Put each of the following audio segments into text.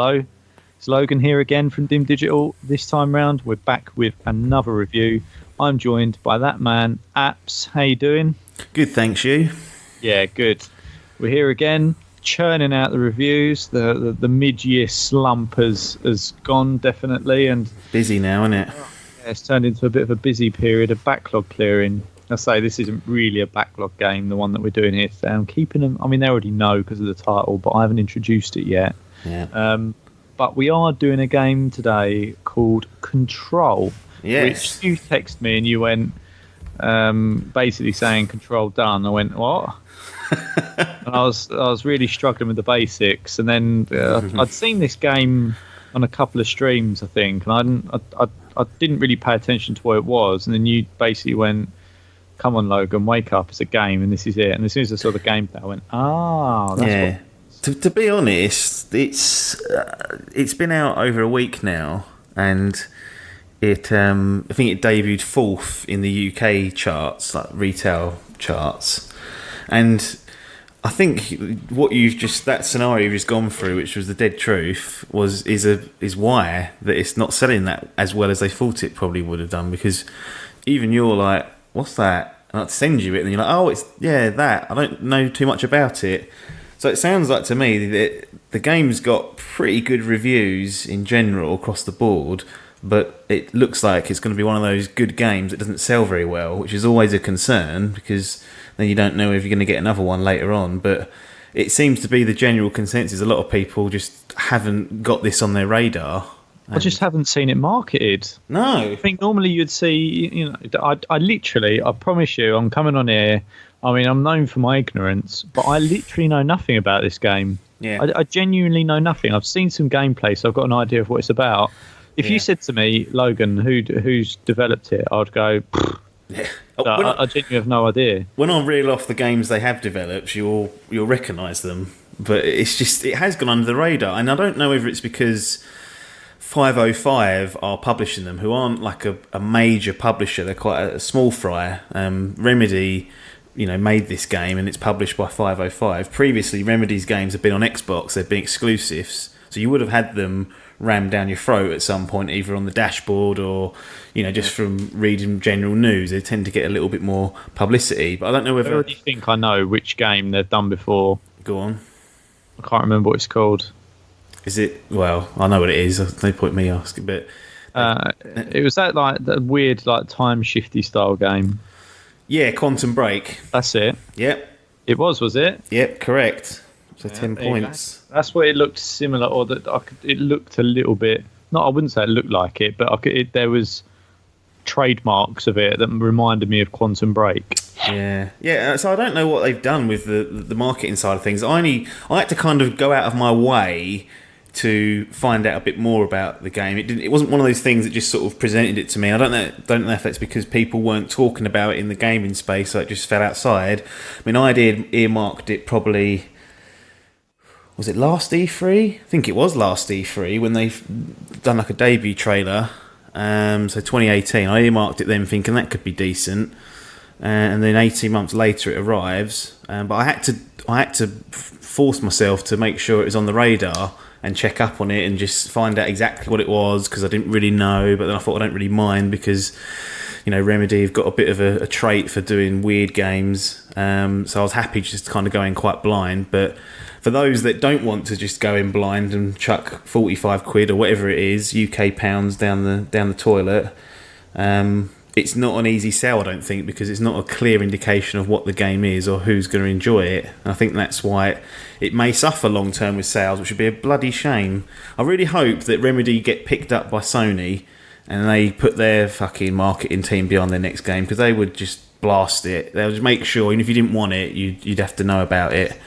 Hello, it's Logan here again from Dim Digital. This time round, we're back with another review. I'm joined by that man, Apps. How you doing? Good, thanks, you. Yeah, good. We're here again, churning out the reviews. The mid-year slump has gone, definitely. And busy now, isn't it? Yeah, it's turned into a bit of a busy period of backlog clearing. I say this isn't really a backlog game, the one that we're doing here today. I'm keeping them. I mean, they already know because of the title, but I haven't introduced it yet. Yeah. But we are doing a game today called Control. Yes. Which you texted me and you went basically saying Control done. I went, what? And I was really struggling with the basics. And then I'd seen this game on a couple of streams, I think, and I didn't really pay attention to what it was. And then you basically went, come on, Logan, wake up, it's a game, and this is it. And as soon as I saw the gameplay, I went, that's yeah. To be honest, it's been out over a week now, and it I think it debuted 4th in the UK charts, like retail charts, and I think what that scenario you've just gone through, which was the dead truth, is why that it's not selling that as well as they thought it probably would have done, because even you're like, what's that? And I'd send you it, and you're like, oh, it's that. I don't know too much about it. So it sounds like to me that the game's got pretty good reviews in general across the board, but it looks like it's going to be one of those good games that doesn't sell very well, which is always a concern, because then you don't know if you're going to get another one later on. But it seems to be the general consensus. A lot of people just haven't got this on their radar. I just haven't seen it marketed. No. I think normally you'd see, I promise you, I'm coming on here. I mean, I'm known for my ignorance, but I literally know nothing about this game. Yeah. I genuinely know nothing. I've seen some gameplay, so I've got an idea of what it's about. If you said to me, Logan, who's developed it, I'd go, yeah. I genuinely have no idea. When I reel off the games they have developed, you'll recognise them. But it's just, it has gone under the radar. And I don't know whether it's because 505 are publishing them, who aren't like a major publisher. They're quite a small fry. Remedy, made this game, and it's published by 505. Previously, Remedy's games have been on Xbox. They've been exclusives, so you would have had them rammed down your throat at some point, either on the dashboard or just from reading general news. They tend to get a little bit more publicity, but I don't know whether. I already think I know which game they've done before. Go on. I can't remember what it's called. Is it? Well, I know what it is. There's no point me asking, but it was that weird time shifty style game. Yeah, Quantum Break. That's it. Yep. It was it? Yep, correct. So 10 points. That's what it looked similar, or it looked a little bit. No, I wouldn't say it looked like it, but there was trademarks of it that reminded me of Quantum Break. Yeah. So I don't know what they've done with the marketing side of things. I had to kind of go out of my way to find out a bit more about the game. It wasn't one of those things that just sort of presented it to me. I don't know if that's because people weren't talking about it in the gaming space, so it just fell outside. I mean, I earmarked it probably. Was it last E3? I think it was last E3 when they've done like a debut trailer. So 2018, I earmarked it then thinking that could be decent. And then 18 months later it arrives. But I had to force myself to make sure it was on the radar and check up on it and just find out exactly what it was, because I didn't really know. But then I thought I don't really mind, because Remedy have got a bit of a trait for doing weird games. So I was happy just to kind of go in quite blind. But for those that don't want to just go in blind and chuck 45 quid or whatever it is, UK pounds down the toilet, it's not an easy sell, I don't think, because it's not a clear indication of what the game is or who's going to enjoy it. And I think that's why it may suffer long term with sales, which would be a bloody shame. I really hope that Remedy get picked up by Sony and they put their fucking marketing team behind their next game, because they would just blast it. They'll just make sure, even if you didn't want it, you'd have to know about it.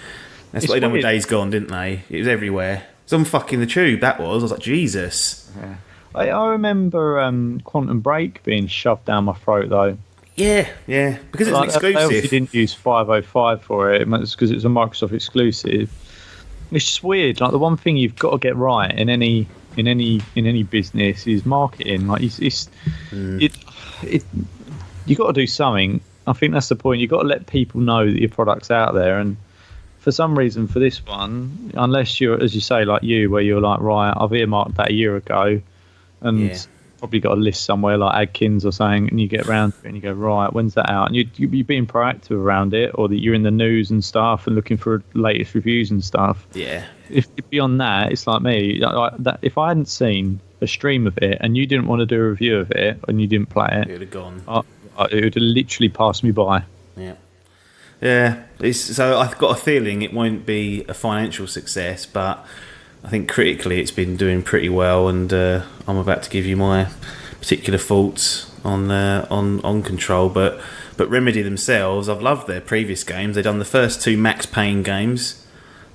That's what they done with Days Gone, didn't they? It was everywhere. It was on fucking the tube, that was. I was like, Jesus. Yeah. I remember Quantum Break being shoved down my throat, though. Yeah, because it's an exclusive. They obviously didn't use 505 for it. It's because it's a Microsoft exclusive. It's just weird. Like, the one thing you've got to get right in any business is marketing. Like, you got to do something. I think that's the point. You've got to let people know that your product's out there, and for some reason for this one, unless you're, as you say, like you, where you're like, right, I've earmarked that a year ago, and probably got a list somewhere like Adkins or something, and you get around to it and you go, right, when's that out? And you're being proactive around it, or that you're in the news and stuff and looking for latest reviews and stuff. Yeah. If beyond that, it's like me. If I hadn't seen a stream of it and you didn't want to do a review of it and you didn't play it, It would have gone. It would have literally passed me by. Yeah. Yeah. So I've got a feeling it won't be a financial success, but I think critically it's been doing pretty well, and I'm about to give you my particular thoughts on Control. But Remedy themselves, I've loved their previous games. They've done the first 2 Max Payne games.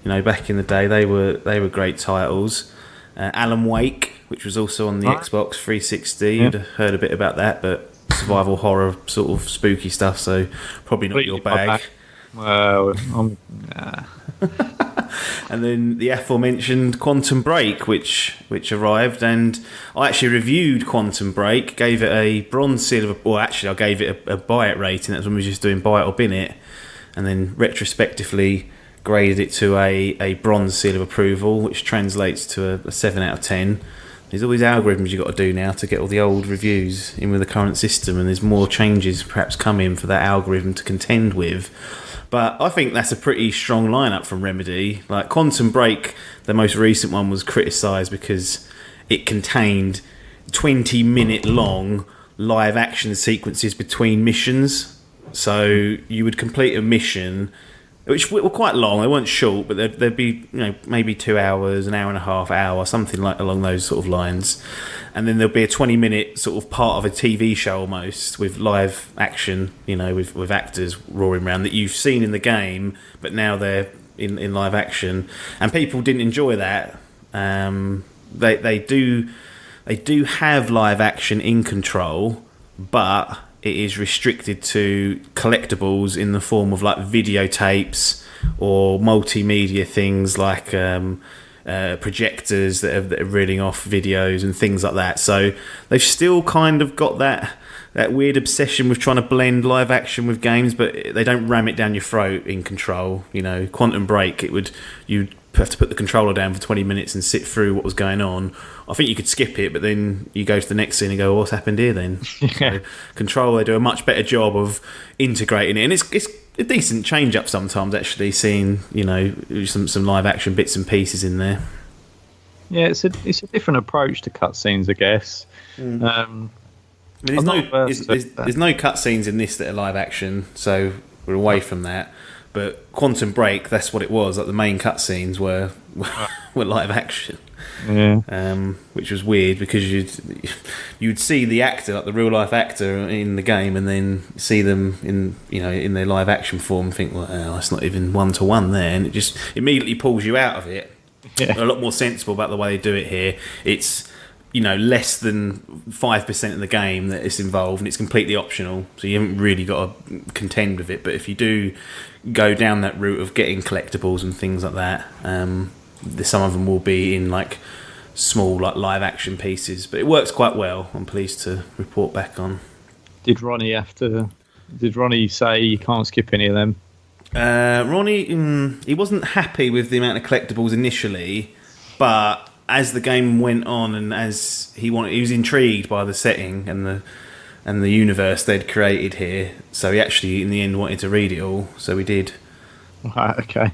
You know, back in the day, they were great titles. Alan Wake, which was also on the Xbox 360. Yeah. You'd have heard a bit about that, but survival horror sort of spooky stuff, so probably not your bag. Well, And then the aforementioned Quantum Break, which arrived, and I actually reviewed Quantum Break, gave it a bronze seal of, well, actually I gave it a buy it rating. That's when we were just doing buy it or bin it, and then retrospectively graded it to a bronze seal of approval, which translates to a 7 out of 10. There's all these algorithms you've got to do now to get all the old reviews in with the current system, and there's more changes perhaps coming for that algorithm to contend with. But I think that's a pretty strong lineup from Remedy. Like Quantum Break, the most recent one, was criticised because it contained 20-minute long live action sequences between missions. So you would complete a mission, which were quite long. They weren't short, but there'd be, you know, maybe 2 hours, an hour and a half, hour, something like along those sort of lines. And then there'll be a 20-minute sort of part of a TV show almost with live action, you know, with actors roaring around that you've seen in the game, but now they're in live action. And people didn't enjoy that. They do have live action in Control, but it is restricted to collectibles in the form of like videotapes or multimedia things like projectors that are reeling off videos and things like that. So they've still kind of got that weird obsession with trying to blend live action with games, but they don't ram it down your throat in Control. You know, Quantum Break, you'd have to put the controller down for 20 minutes and sit through what was going on. I think you could skip it, but then you go to the next scene and go, what's happened here then? So Control, they do a much better job of integrating it, and it's a decent change up sometimes, actually, seeing, you know, some live action bits and pieces in there. Yeah, it's a different approach to cutscenes, I guess. There's no cutscenes in this that are live action, so we're away from that. But Quantum Break, that's what it was. Like the main cutscenes were live action. Yeah. Which was weird because you'd see the actor, like the real life actor in the game, and then see them in their live action form and think, well, it's not even 1-to-1 there, and it just immediately pulls you out of it. Yeah. A lot more sensible about the way they do it here. It's, you know, less than 5% of the game that is involved, and it's completely optional, so you haven't really got to contend with it. But if you do go down that route of getting collectibles and things like that, some of them will be in like small like live action pieces, but it works quite well. I'm pleased to report back on. Did Ronnie say you can't skip any of them? Ronnie, he wasn't happy with the amount of collectibles initially, but as the game went on and as he was intrigued by the setting and the universe they'd created here, so he actually in the end wanted to read it all, so he did. Right, okay.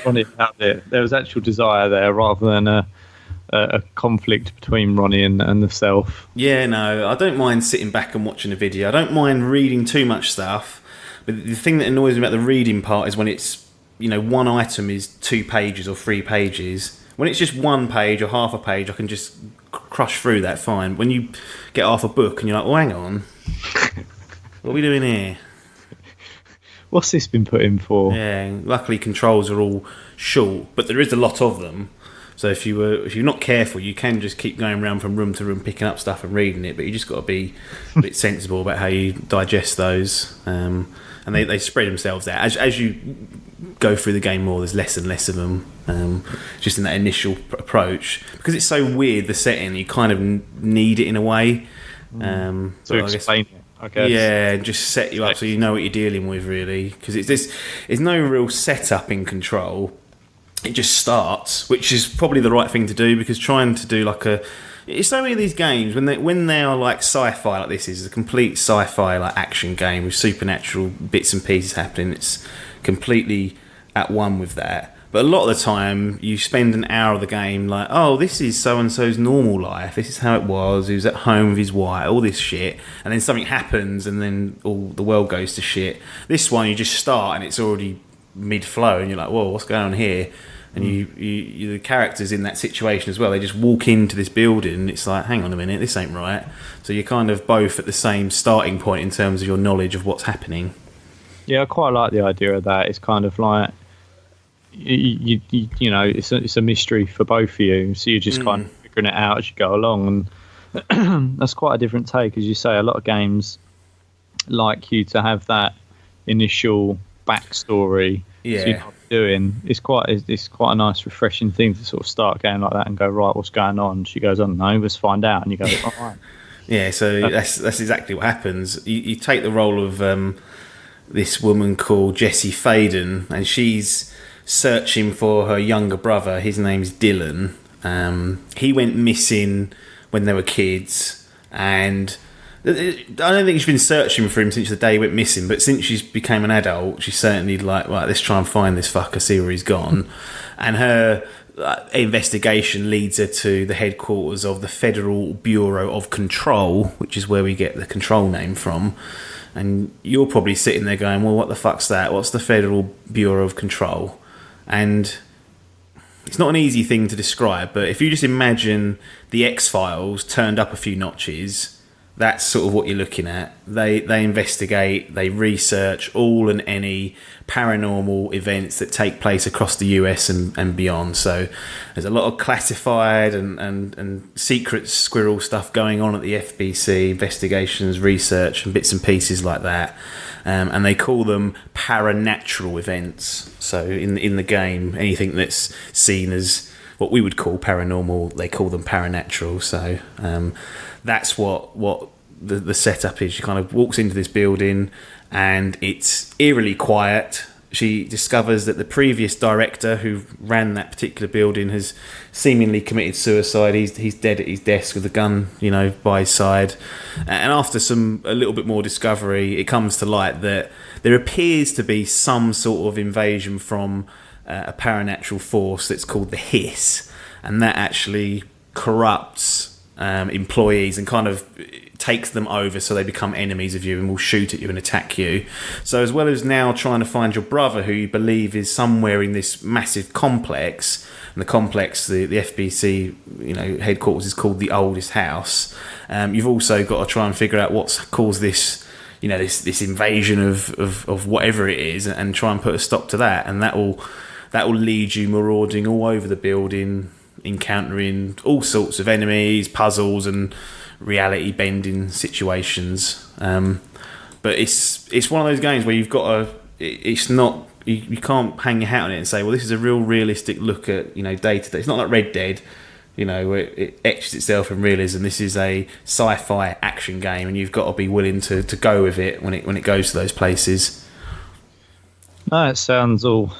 Ronnie found it. There was actual desire there rather than a conflict between Ronnie and the self. Yeah, no, I don't mind sitting back and watching a video. I don't mind reading too much stuff, but the thing that annoys me about the reading part is when it's, you know, one item is 2 pages or 3 pages. When it's just 1 page or half a page, I can just crush through that fine. When you get half a book and you're like, oh, hang on, what are we doing here? What's this been put in for? Yeah, luckily controls are all short, but there is a lot of them. So if you're not careful, you can just keep going around from room to room picking up stuff and reading it. But you just got to be a bit sensible about how you digest those. And they spread themselves out as you go through the game more. There's less and less of them. Just in that initial approach, because it's so weird, the setting, you kind of need it in a way. To explain it. I guess. Yeah, and just set you up so you know what you're dealing with, really. Because there's no real setup in Control. It just starts, which is probably the right thing to do, because trying to do like it's so many of these games when they are like sci-fi, like this is a complete sci-fi like action game with supernatural bits and pieces happening. It's completely at one with that. But a lot of the time, you spend an hour of the game like, oh, this is so-and-so's normal life. This is how it was. He was at home with his wife, all this shit. And then something happens, and then all the world goes to shit. This one, you just start, and it's already mid-flow, and you're like, whoa, what's going on here? And you the characters in that situation as well, they just walk into this building, and it's like, hang on a minute, this ain't right. So you're kind of both at the same starting point in terms of your knowledge of what's happening. Yeah, I quite like the idea of that. It's kind of like, you know, it's a mystery for both of you, so you're just kind of figuring it out as you go along, and that's quite a different take. As you say, a lot of games like you to have that initial backstory. Yeah. So you know what you're doing. It's quite a nice, refreshing thing to sort of start a game like that and go, right, what's going on? She goes, oh no, let's find out, and you go, all right. Yeah, so that's exactly what happens. You take the role of this woman called Jessie Faden, and she's searching for her younger brother. His name's Dylan. He went missing when they were kids, and I don't think she's been searching for him since the day he went missing, but since she's became an adult, she's certainly like, right, let's try and find this fucker, see where he's gone. And her investigation leads her to the headquarters of the Federal Bureau of Control, which is where we get the Control name from. And you're probably sitting there going, well, what the fuck's that? What's the Federal Bureau of Control? And it's not an easy thing to describe, but if you just imagine the X-Files turned up a few notches, that's sort of what you're looking at. They investigate, they research all and any paranormal events that take place across the US and beyond. So there's a lot of classified and secret squirrel stuff going on at the FBC, investigations, research, and bits and pieces like that. And they call them paranatural events. So in the game, anything that's seen as what we would call paranormal, they call them paranatural. So that's what the setup is. She kind of walks into this building, and it's eerily quiet. She discovers that the previous director who ran that particular building has seemingly committed suicide. He's dead at his desk with a gun, by his side. And after a little bit more discovery, it comes to light that there appears to be some sort of invasion from a paranatural force that's called the Hiss, and that actually corrupts employees and kind of takes them over, so they become enemies of you and will shoot at you and attack you. So as well as now trying to find your brother, who you believe is somewhere in this massive complex, and the complex, the FBC headquarters is called the Oldest House, you've also got to try and figure out what's caused this this invasion of whatever it is, and try and put a stop to that. And that will lead you marauding all over the building, encountering all sorts of enemies, puzzles, and reality bending situations. But it's one of those games where you've got to. It's not you can't hang your hat on it and say, well, this is a real realistic look at day to day. It's not like Red Dead, where it etches itself in realism. This is a sci-fi action game, and you've got to be willing to go with it when it goes to those places. No, it sounds all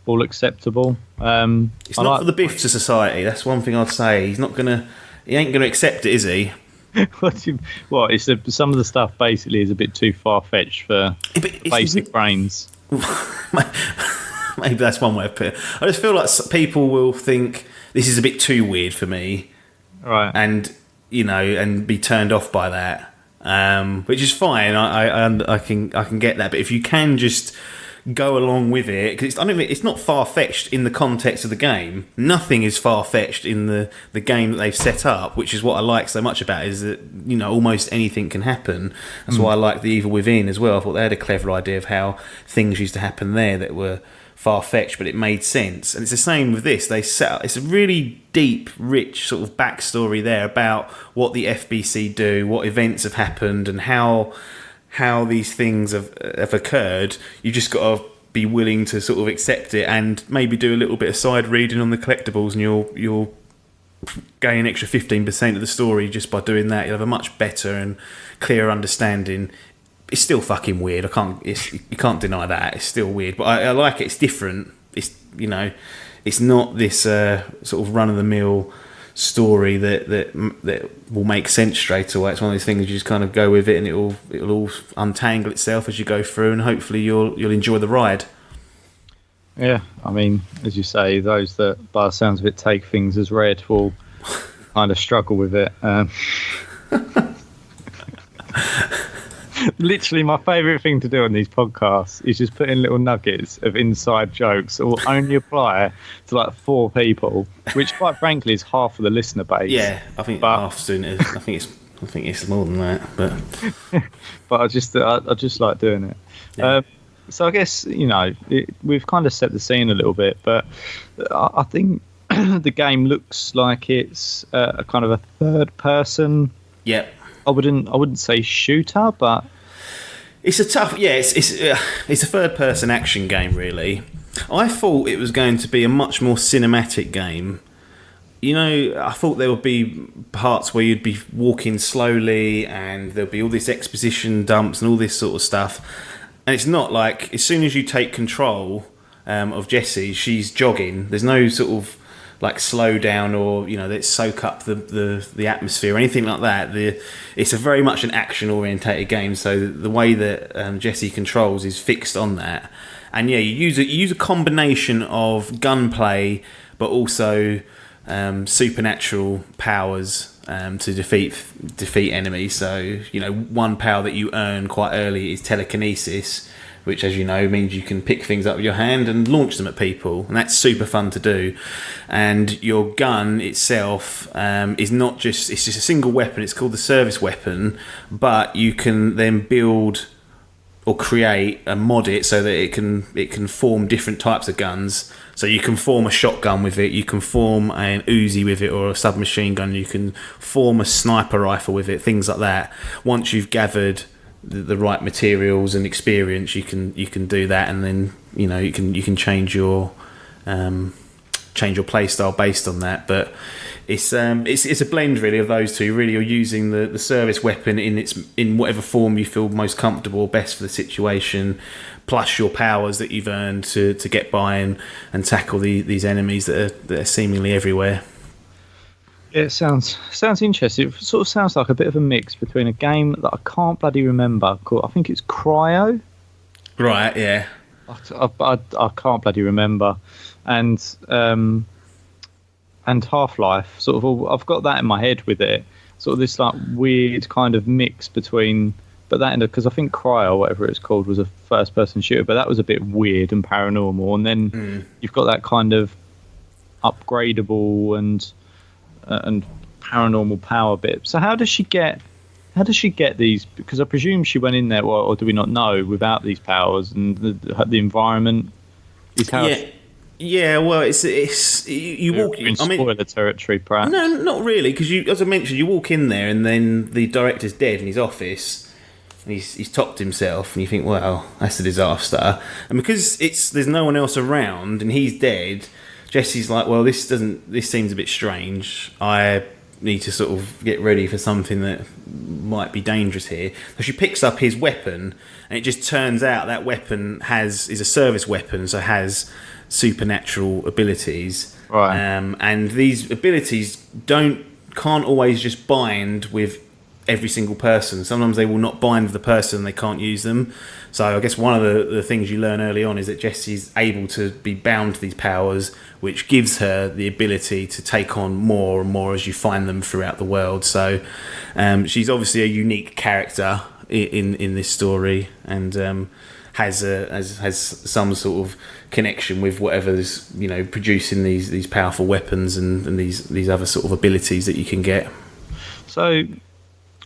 acceptable. It's not for the biffs of society. That's one thing I'd say. He ain't gonna accept it, is he? Some of the stuff basically is a bit too far-fetched for basic brains. Maybe that's one way of putting it. I just feel like people will think this is a bit too weird for me, right? And and be turned off by that, which is fine. I can get that. But if you can just go along with it, because it's not far-fetched in the context of the game. Nothing is far-fetched in the game that they've set up, which is what I like so much about it, is that almost anything can happen. That's why I like The Evil Within as well. I thought they had a clever idea of how things used to happen there that were far-fetched, but it made sense. And it's the same with this. They set up, it's a really deep, rich sort of backstory there about what the FBC do, what events have happened, and how these things have occurred. You just got to be willing to sort of accept it, and maybe do a little bit of side reading on the collectibles, and you'll gain an extra 15% of the story just by doing that. You'll have a much better and clearer understanding. It's still fucking weird. You can't deny that. It's still weird, but I like it. It's different. It's, you know, it's not this sort of run of the mill story that will make sense straight away. It's one of those things you just kind of go with it, and it'll all untangle itself as you go through, and hopefully you'll enjoy the ride. Yeah, I mean, as you say, those that, by the sounds of it, take things as read will kind of struggle with it. Literally, my favourite thing to do on these podcasts is just put in little nuggets of inside jokes that will only apply to like 4 people, which, quite frankly, is half of the listener base. Yeah, I think half soon is. I think it's more than that, but but I just like doing it. Yeah. So I guess, you know, we've kind of set the scene a little bit, but I think the game looks like it's a kind of a third person. Yeah. I wouldn't say shooter, but it's a tough. Yeah, it's a third person action game, really. I thought it was going to be a much more cinematic game. You know, I thought there would be parts where you'd be walking slowly, and there'd be all this exposition dumps and all this sort of stuff. And it's not like, as soon as you take control of Jessie, she's jogging. There's no sort of like slow down, or, you know, let's soak up the atmosphere or anything like that. It's a very much an action orientated game, so the way that Jessie controls is fixed on that. And yeah, you use a combination of gunplay, but also supernatural powers to defeat enemies. So, you know, one power that you earn quite early is telekinesis, which, as you know, means you can pick things up with your hand and launch them at people, and that's super fun to do. And your gun itself is not just, it's just a single weapon. It's called the service weapon, but you can then build or create and mod it so that it can form different types of guns. So you can form a shotgun with it, you can form an Uzi with it, or a submachine gun, you can form a sniper rifle with it, things like that. Once you've gathered the right materials and experience, you can do that, and then, you know, you can change your play style based on that. But it's a blend really of those two. Really, you're using the service weapon in whatever form you feel most comfortable or best for the situation, plus your powers that you've earned to get by and tackle these enemies that are seemingly everywhere. It sounds interesting. It sort of sounds like a bit of a mix between a game that I can't bloody remember called, I think it's Cryo. Right, yeah. I can't bloody remember. And Half-Life. Sort of, I've got that in my head with it. Sort of this like weird kind of mix between, but that because I think Cryo, whatever it's called, was a first-person shooter, but that was a bit weird and paranormal. And then you've got that kind of upgradable and paranormal power bit. So how does she get these? Because I presume she went in there, or do we not know, without these powers, and the environment is how. Yeah. Well, it's you walk in. I mean, spoiler territory, perhaps. No, not really, because as I mentioned, you walk in there, and then the director's dead in his office, and he's topped himself, and you think, well, that's a disaster. And because there's no one else around, and he's dead, Jessie's like, well, this seems a bit strange. I need to sort of get ready for something that might be dangerous here. So she picks up his weapon, and it just turns out that weapon is a service weapon, so has supernatural abilities. Right. And these abilities can't always just bind with every single person. Sometimes they will not bind with the person, they can't use them. So I guess one of the things you learn early on is that Jessie's able to be bound to these powers, which gives her the ability to take on more and more as you find them throughout the world. So she's obviously a unique character in this story, and has some sort of connection with whatever's, you know, producing these powerful weapons and these other sort of abilities that you can get. So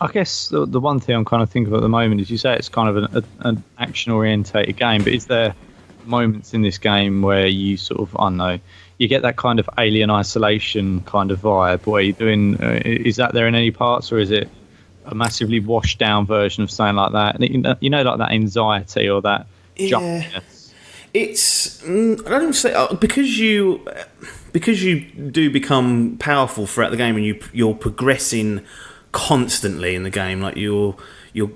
I guess the one thing I'm kind of thinking of at the moment is, you say it's kind of an action-orientated game, but is there moments in this game where you sort of, I don't know, you get that kind of Alien Isolation kind of vibe where you're doing, is that there in any parts, or is it a massively washed-down version of something like that? And you know, like that anxiety or that jumpiness? It's I don't say because you do become powerful throughout the game, and you're progressing constantly in the game. Like you're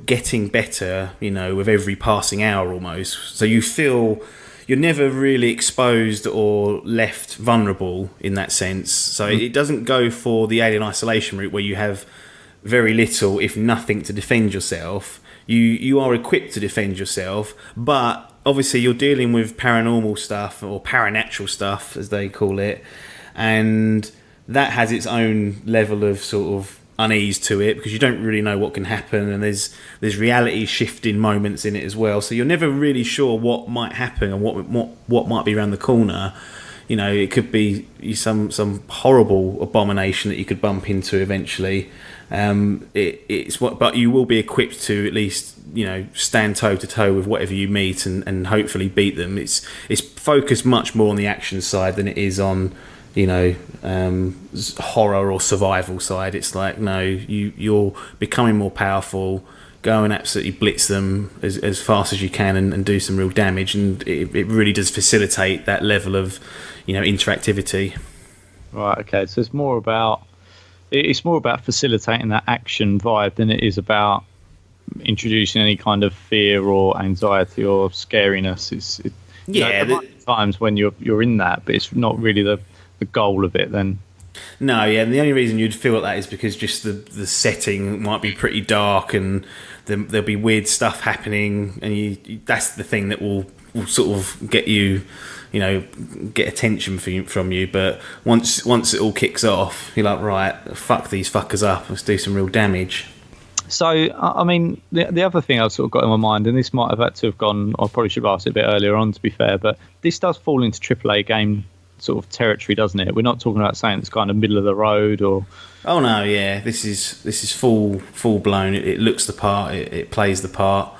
getting better, with every passing hour almost. So you feel you're never really exposed or left vulnerable in that sense. So it doesn't go for the Alien Isolation route where you have very little, if nothing, to defend yourself. You are equipped to defend yourself, but obviously you're dealing with paranormal stuff, or paranatural stuff as they call it, and that has its own level of sort of unease to it, because you don't really know what can happen, and there's reality shifting moments in it as well, so you're never really sure what might happen and what might be around the corner. It could be some horrible abomination that you could bump into eventually. But you will be equipped to at least stand toe to toe with whatever you meet, and hopefully beat them. It's focused much more on the action side than it is on horror or survival side. It's like, no, you're becoming more powerful. Go and absolutely blitz them as fast as you can, and do some real damage, and it really does facilitate that level of interactivity. Right. Okay. So it's more about facilitating that action vibe than it is about introducing any kind of fear or anxiety or scariness. There might be times when you're in that, but it's not really the goal of it then. No, yeah, and the only reason you'd feel like that is because just the setting might be pretty dark, and there'll be weird stuff happening, and that's the thing that will sort of get you, get attention from you. But once it all kicks off, you're like, right, fuck these fuckers up, let's do some real damage. So, I mean, the other thing I've sort of got in my mind, and this might have had to have gone, I probably should have asked it a bit earlier on, to be fair, but this does fall into AAA game sort of territory, doesn't it? We're not talking about saying it's kind of middle of the road or... Oh no, yeah, this is full blown. It looks the part, it plays the part.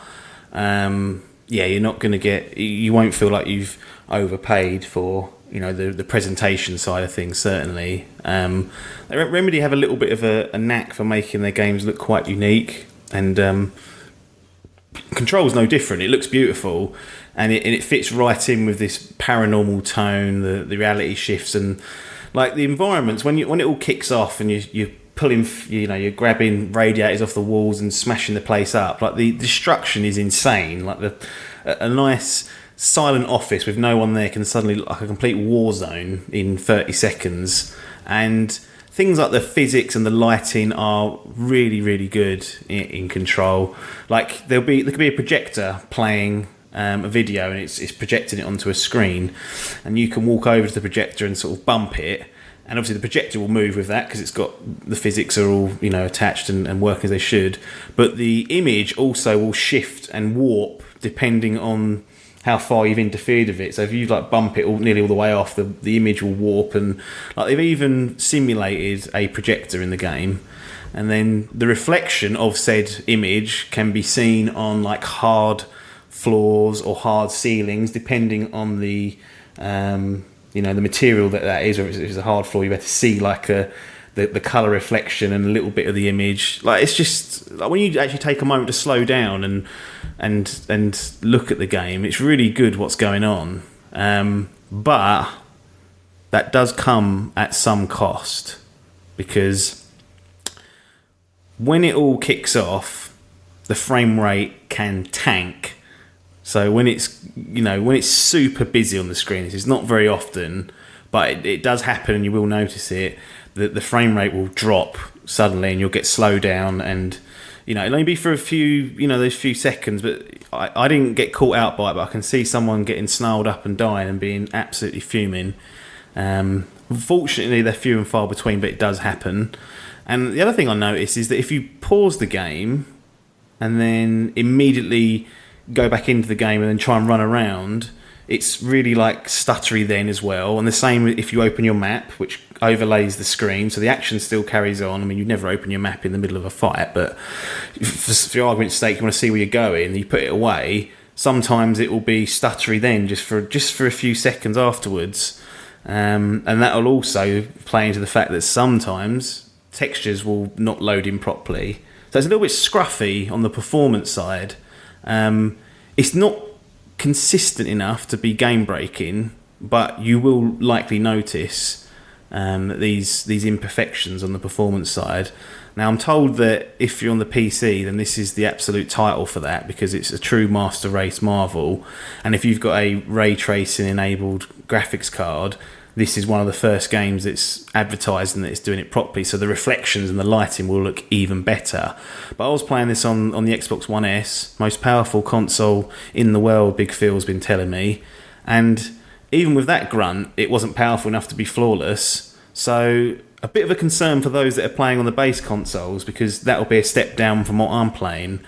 You're not going to you won't feel like you've overpaid for the presentation side of things. Certainly, Remedy have a little bit of a knack for making their games look quite unique, and Control's no different. It looks beautiful, and it fits right in with this paranormal tone, the reality shifts, and like the environments when it all kicks off, and you're pulling, you're grabbing radiators off the walls and smashing the place up. Like the destruction is insane. Like a nice silent office with no one there can suddenly look like a complete war zone in 30 seconds. And things like the physics and the lighting are really, really good in Control. Like there could be a projector playing a video, and it's projecting it onto a screen, and you can walk over to the projector and sort of bump it, and obviously the projector will move with that because it's got the physics are all attached and working as they should, but the image also will shift and warp depending on how far you've interfered with it. So if you bump it nearly all the way off, the image will warp, and they've even simulated a projector in the game, and then the reflection of said image can be seen on hard floors or hard ceilings, depending on the the material that is. Or if it's a hard floor, you have to see the colour reflection and a little bit of the image. It's just when you actually take a moment to slow down and look at the game, it's really good what's going on. But that does come at some cost, because when it all kicks off, the frame rate can tank. So when it's super busy on the screen, it's not very often, but it does happen, and you will notice it. The frame rate will drop suddenly, and you'll get slowed down, and it'll only be for a few those few seconds. But I didn't get caught out by it, but I can see someone getting snarled up and dying and being absolutely fuming. Unfortunately, they're few and far between, but it does happen. And the other thing I noticed is that if you pause the game and then immediately go back into the game and then try and run around, it's really stuttery then as well. And the same if you open your map, which overlays the screen, so the action still carries on. I mean, you never open your map in the middle of a fight, but for your argument's sake, you want to see where you're going, you put it away. Sometimes it will be stuttery then, just for a few seconds afterwards, and that will also play into the fact that sometimes textures will not load in properly. So it's a little bit scruffy on the performance side. It's not consistent enough to be game breaking, but you will likely notice these imperfections on the performance side. Now, I'm told that if you're on the PC, then this is the absolute title for that, because it's a true master race marvel. And if you've got a ray tracing enabled graphics card, this is one of the first games that's advertising that it's doing it properly, so the reflections and the lighting will look even better. But I was playing this on the Xbox One S, most powerful console in the world, Big Phil's been telling me, and even with that grunt, it wasn't powerful enough to be flawless. So a bit of a concern for those that are playing on the base consoles, because that'll be a step down from what I'm playing.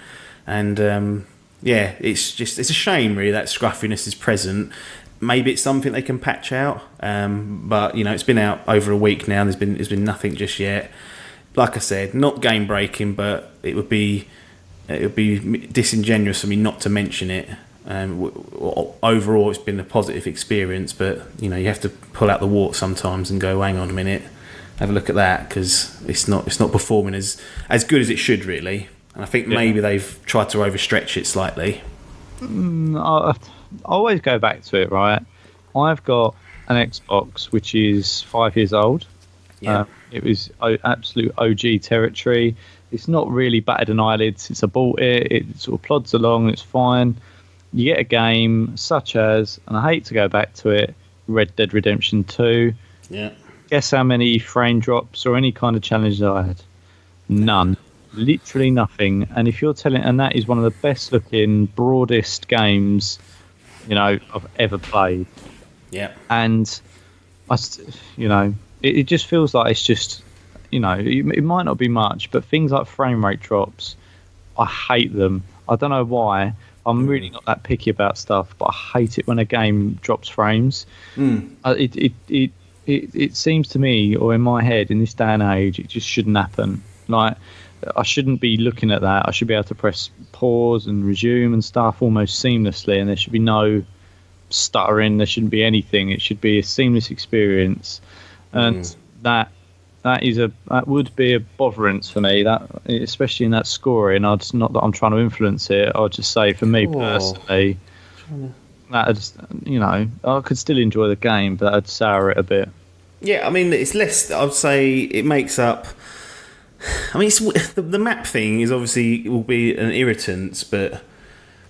And it's a shame really that scruffiness is present. Maybe it's something they can patch out, but it's been out over a week now. There's been nothing just yet. Like I said, not game breaking, but it would be disingenuous for me not to mention it. Overall, it's been a positive experience, but you have to pull out the wart sometimes and go, hang on a minute, have a look at that, because it's not performing as good as it should really. And I think maybe they've tried to overstretch it slightly. I always go back to it, right? I've got an Xbox which is 5 years old. Yeah. It was absolute OG territory. It's not really battered an eyelid since I bought it. It sort of plods along, it's fine. You get a game such as, and I hate to go back to it, Red Dead Redemption 2. Yeah. Guess how many frame drops or any kind of challenge I had? None. Literally nothing. And if you're telling, and that is one of the best looking, broadest games I've ever played. Yeah. And it just feels like it's just it might not be much, but things like frame rate drops, I hate them. I don't know why. I'm really not that picky about stuff, but I hate it when a game drops frames. It seems to me, or in my head, in this day and age, it just shouldn't happen. Like, I shouldn't be looking at that. I should be able to press pause and resume and stuff almost seamlessly, and there should be no stuttering. There shouldn't be anything. It should be a seamless experience, and that would be a botherance for me. That, especially in that scoring. Not that I'm trying to influence it. I'll just say, for me personally, that I could still enjoy the game, but I'd sour it a bit. Yeah, I mean, it's less. I'd say it makes up. I mean, the map thing is obviously will be an irritant, but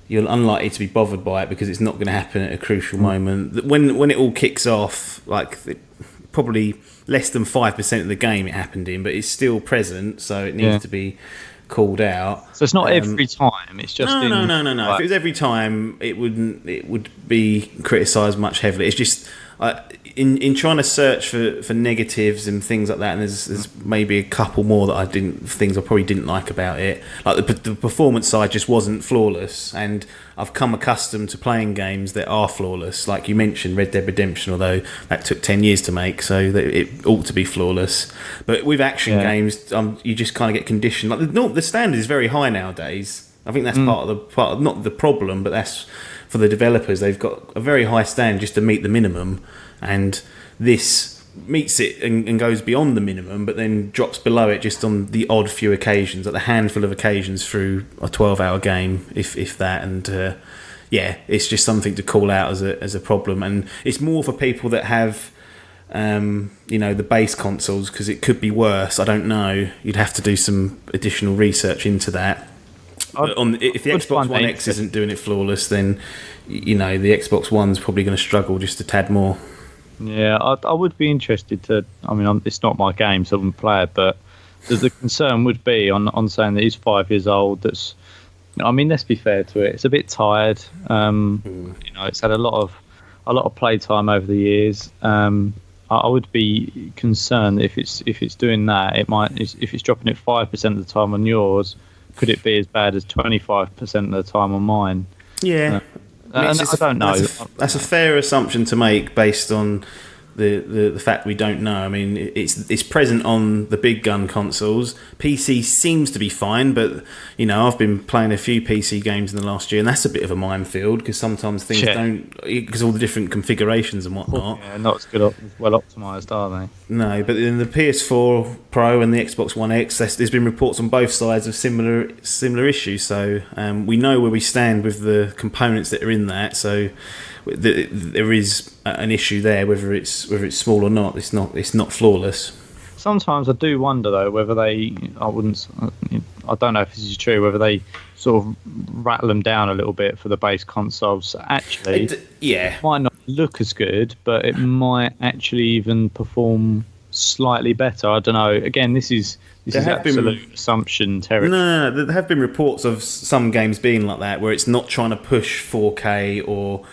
you're unlikely to be bothered by it because it's not going to happen at a crucial moment. When it all kicks off, probably less than 5% of the game it happened in, but it's still present, so it needs to be called out. So it's not every time. It's just no. Like, if it was every time, it would be criticised much heavily. It's just in trying to search for negatives and things like that, and there's maybe a couple more that things I probably didn't like about it. Like the performance side just wasn't flawless, and I've come accustomed to playing games that are flawless. Like you mentioned, Red Dead Redemption, although that took 10 years to make, so it ought to be flawless. But with action games, you just kind of get conditioned. Like the standard is very high nowadays. I think that's part of not the problem, but that's for the developers. They've got a very high standard just to meet the minimum, and this meets it and goes beyond the minimum, but then drops below it just on the odd few occasions, like a handful of occasions through a 12-hour game, if that. And it's just something to call out as a problem, and it's more for people that have the base consoles, because it could be worse. I don't know. You'd have to do some additional research into that. But if the Xbox One X isn't doing it flawless, then the Xbox One's probably going to struggle just a tad more. Yeah, I would be interested to. I mean, it's not my game, so I wouldn't play it. But the concern would be on saying that he's 5 years old. That's, I mean, let's be fair to it. It's a bit tired. It's had a lot of play time over the years. I would be concerned if it's doing that. It might, if it's dropping it 5% of the time on yours. Could it be as bad as 25% of the time on mine? Yeah. I don't know. That's a fair assumption to make based on the fact we don't know. I mean, it's present on the big gun consoles. PC seems to be fine, but I've been playing a few PC games in the last year, and that's a bit of a minefield because sometimes things don't, because all the different configurations and whatnot. Yeah, not as good, well optimized, are they? No, but in the PS4 Pro and the Xbox One X, there's been reports on both sides of similar issues. So we know where we stand with the components that are in that. So there is an issue there, whether it's small or not. It's not flawless. Sometimes I do wonder though whether I don't know if this is true, whether they sort of rattle them down a little bit for the base consoles. Actually, it might not look as good, but it might actually even perform slightly better. I don't know. Again, this is absolute assumption territory. No, there have been reports of some games being like that, where it's not trying to push 4K or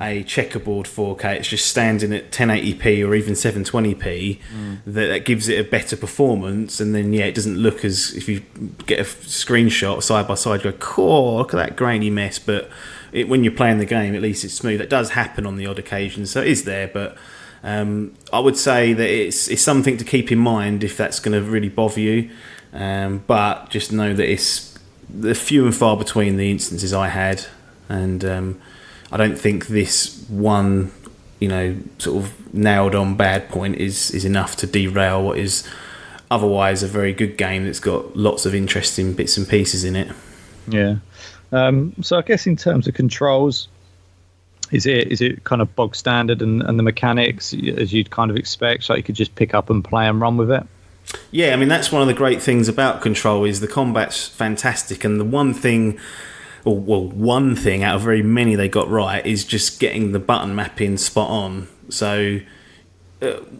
a checkerboard 4K. It's just standing at 1080p or even 720p. That gives it a better performance, and then it doesn't look as, if you get a screenshot side by side, you go, cool, look at that grainy mess. But when you're playing the game, at least it's smooth. That does happen on the odd occasion, so it is there, but. I would say that it's something to keep in mind if that's going to really bother you, but just know that it's the few and far between the instances I had, and I don't think this one sort of nailed on bad point is enough to derail what is otherwise a very good game that's got lots of interesting bits and pieces in it. Yeah. So I guess in terms of controls, is it kind of bog standard and the mechanics as you'd kind of expect, so you could just pick up and play and run with it? Yeah, I mean, that's one of the great things about Control is the combat's fantastic, and the one thing out of very many they got right is just getting the button mapping spot on. So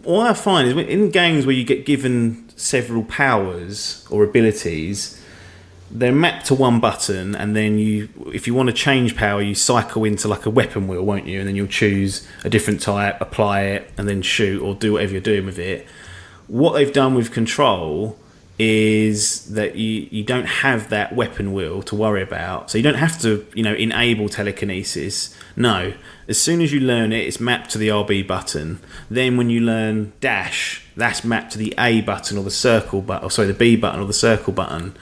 what I find is in games where you get given several powers or abilities, they're mapped to one button, and then if you want to change power, you cycle into like a weapon wheel, won't you? And then you'll choose a different type, apply it, and then shoot or do whatever you're doing with it. What they've done with Control is that you don't have that weapon wheel to worry about, so you don't have to enable telekinesis. No, as soon as you learn it, it's mapped to the RB button. Then when you learn dash, that's mapped to the A button or the circle button, the B button or the circle button.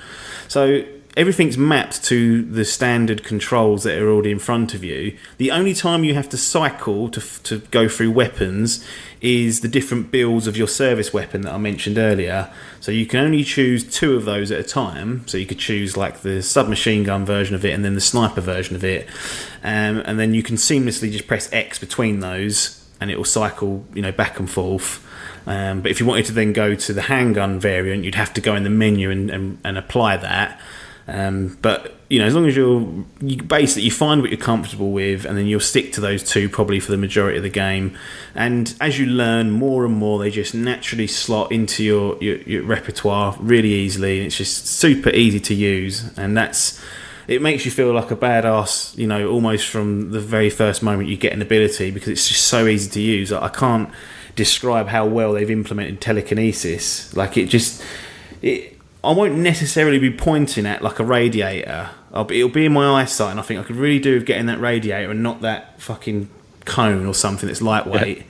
So everything's mapped to the standard controls that are already in front of you. The only time you have to cycle to go through weapons is the different builds of your service weapon that I mentioned earlier. So you can only choose 2 of those at a time. So you could choose like the submachine gun version of it and then the sniper version of it. And then you can seamlessly just press X between those and it will cycle back and forth. But if you wanted to then go to the handgun variant, you'd have to go in the menu and apply that. But as long as you basically find what you're comfortable with, and then you'll stick to those 2 probably for the majority of the game. And as you learn more and more, they just naturally slot into your repertoire really easily, and it's just super easy to use. And it makes you feel like a badass, almost from the very first moment you get an ability, because it's just so easy to use. I can't describe how well they've implemented telekinesis. Like I won't necessarily be pointing at like a radiator. It'll be in my eyesight, and I think I could really do with getting that radiator and not that fucking cone or something that's lightweight. Yeah.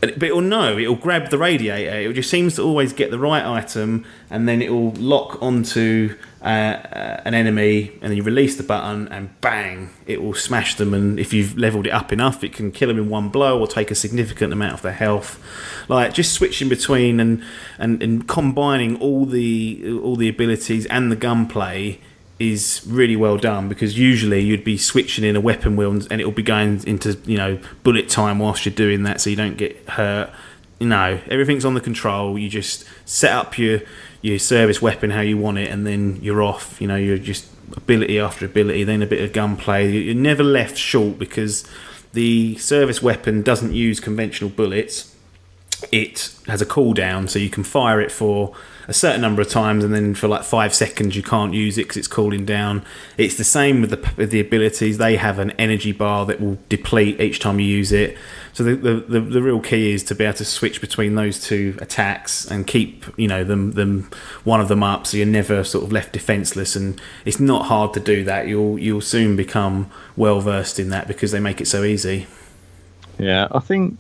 But it'll grab the radiator. It just seems to always get the right item, and then it'll lock onto an enemy, and then you release the button, and bang, it will smash them. And if you've leveled it up enough, it can kill them in one blow or take a significant amount of their health. Like just switching between and combining all the abilities and the gunplay is really well done, because usually you'd be switching in a weapon wheel and it'll be going into bullet time whilst you're doing that, so you don't get hurt. Everything's on the control. You just set up your service weapon how you want it, and then you're off. You're just ability after ability, then a bit of gunplay. You're never left short, because the service weapon doesn't use conventional bullets. It has a cooldown, so you can fire it for a certain number of times, and then for like 5 seconds you can't use it because it's cooling down. It's the same with the abilities. They have an energy bar that will deplete each time you use it. So the real key is to be able to switch between those 2 attacks and keep them one of them up, so you're never sort of left defenseless. And it's not hard to do that. You'll soon become well versed in that because they make it so easy. Yeah, I think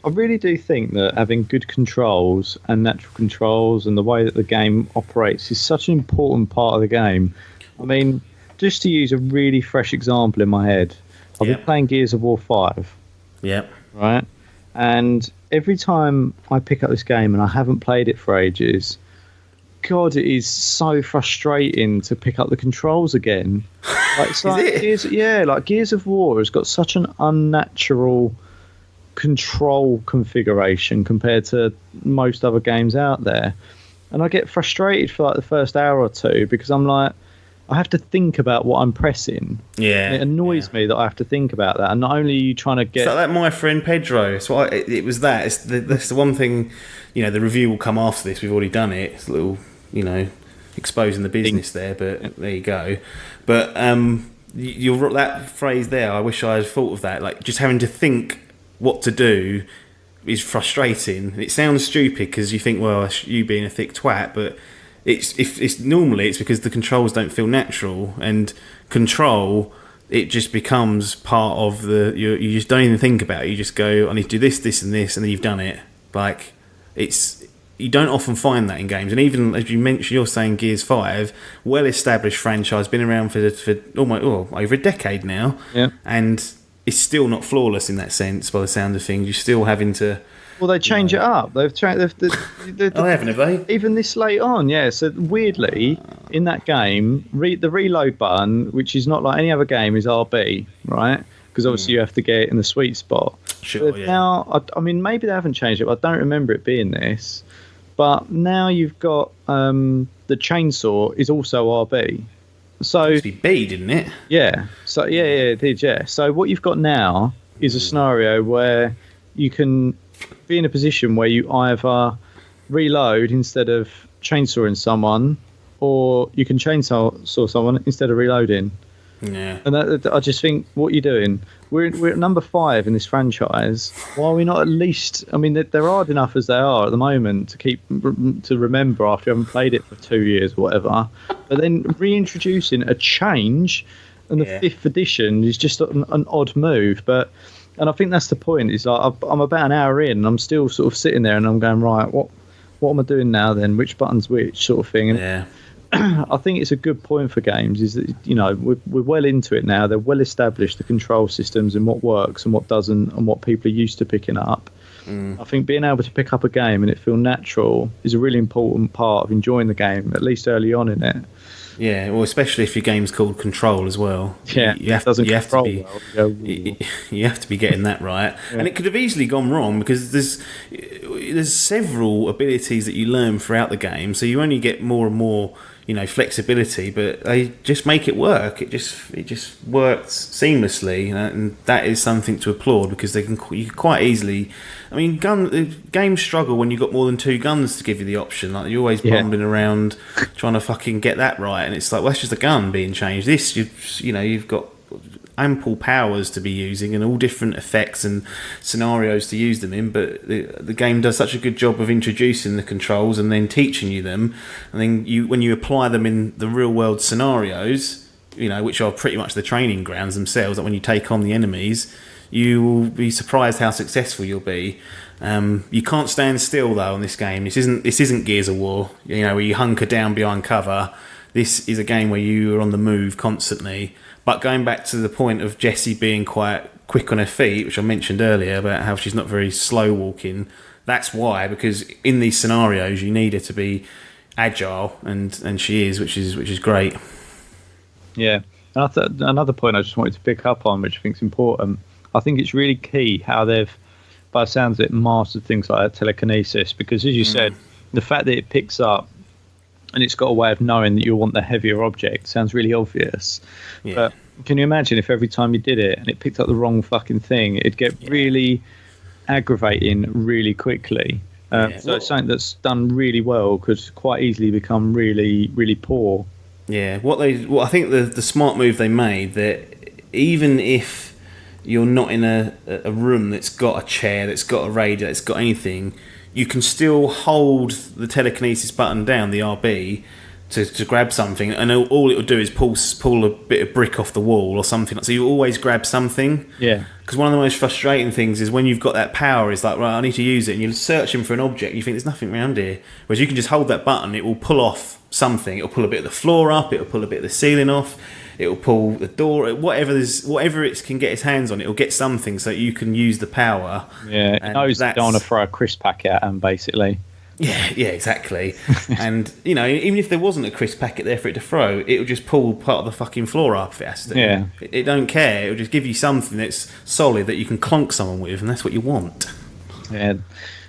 I really do think that having good controls and natural controls and the way that the game operates is such an important part of the game. I mean, just to use a really fresh example in my head, I've been playing Gears of War 5. Yep. Right? And every time I pick up this game and I haven't played it for ages, God, it is so frustrating to pick up the controls again. Like, it's like Gears of War has got such an unnatural control configuration compared to most other games out there, and I get frustrated for like the first hour or two because I'm like, I have to think about what I'm pressing. Yeah, and it annoys me that I have to think about that. And not only are you trying to get, it's like that My Friend Pedro. It's what it was. That's the one thing. You know, the review will come after this. We've already done it. It's a little, exposing the business there, but there you go. But you're that phrase there. I wish I had thought of that. Like, just having to think what to do is frustrating. It sounds stupid because you think, well, it's you being a thick twat, but it's normally because the controls don't feel natural, and control, it just becomes part of you just don't even think about it. You just go, I need to do this, this, and this, and then you've done it. Like, you don't often find that in games, and even as you mentioned, you're saying Gears 5, well-established franchise, been around for almost over a decade now, and it's still not flawless in that sense. By the sound of things, you're still having to. Well, they change it up. They've changed. They haven't, have they? Even this late on, yeah. So weirdly, in that game, the reload button, which is not like any other game, is RB, right? Because obviously you have to get it in the sweet spot. Sure. But now, I mean, maybe they haven't changed it. But I don't remember it being this. But now you've got the chainsaw is also RB. So it used to be B, didn't it? Yeah. So yeah, it did. Yeah. So what you've got now is a scenario where you can be in a position where you either reload instead of chainsawing someone, or you can chainsaw someone instead of reloading. Yeah. And I just think, what you're doing, we're at number 5 in this franchise. Why are we not at least? I mean, they're hard enough as they are at the moment to remember after you haven't played it for 2 years or whatever. But then reintroducing a change, and the 5th edition is just an odd move. And I think that's the point. Is like I'm about an hour in, and I'm still sort of sitting there, and I'm going, right, what am I doing now then? Which button's which, sort of thing. And I think it's a good point for games. Is that we're well into it now. They're well established, the control systems and what works and what doesn't, and what people are used to picking up. I think being able to pick up a game and it feel natural is a really important part of enjoying the game, at least early on in it. Yeah, well, especially if your game's called Control as well. Yeah, you have to be getting that right. Yeah. And it could have easily gone wrong because there's several abilities that you learn throughout the game, so you only get more and more flexibility, but they just make it work. It just works seamlessly, and that is something to applaud because you can quite easily. I mean, games struggle when you've got more than 2 guns to give you the option. Like, you're always bumbling around trying to fucking get that right, and it's like, well, that's just a gun being changed. This, you've got ample powers to be using and all different effects and scenarios to use them in, but the game does such a good job of introducing the controls and then teaching you them, and then when you apply them in the real world scenarios, which are pretty much the training grounds themselves, like when you take on the enemies, you will be surprised how successful you'll be. You can't stand still though in this game. This isn't Gears of War, where you hunker down behind cover. This is a game where you are on the move constantly. But going back to the point of Jessie being quite quick on her feet, which I mentioned earlier about how she's not very slow walking, that's why, because in these scenarios you need her to be agile, and she is, which is great. Yeah. Another point I just wanted to pick up on, which I think is important, I think it's really key how they've, by the sounds of it, mastered things like telekinesis, because as you said, the fact that it picks up and it's got a way of knowing that you want the heavier object sounds really obvious. Yeah. But can you imagine if every time you did it and it picked up the wrong fucking thing, it'd get really aggravating really quickly. So it's something that's done really well could quite easily become really, really poor. Yeah, I think the smart move they made, that even if you're not in a room that's got a chair, that's got a radio, that's got anything, you can still hold the telekinesis button down, the RB, to grab something, and all it will do is pull a bit of brick off the wall or something. So you always grab something. Yeah. Because one of the most frustrating things is when you've got that power, is like, right, I need to use it, and you're searching for an object, and you think there's nothing around here. Whereas you can just hold that button, it will pull off something. It'll pull a bit of the floor up, it'll pull a bit of the ceiling off, it'll pull the door, whatever it can get its hands on, it'll get something so that you can use the power. Yeah, it knows you don't want to throw a crisp packet at them, basically. Yeah, exactly. And, even if there wasn't a crisp packet there for it to throw, it'll just pull part of the fucking floor up if it has to. Yeah. It don't care. It'll just give you something that's solid that you can clonk someone with, and that's what you want. Yeah.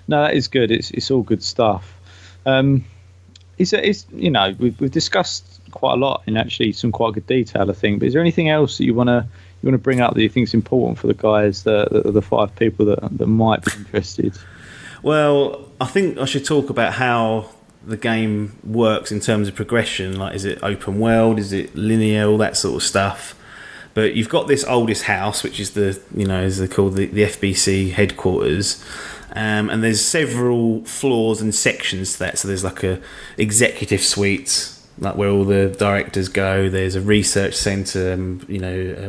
No, that is good. It's all good stuff. We've discussed quite a lot in actually some quite good detail, I think. But is there anything else that you want to bring up that you think is important for the guys, the 5 people that might be interested? Well, I think I should talk about how the game works in terms of progression. Like, is it open world? Is it linear? All that sort of stuff. But you've got this oldest house, which is as they're called, the FBC headquarters. And there's several floors and sections to that. So there's like a executive suite, like where all the directors go. There's a research centre, a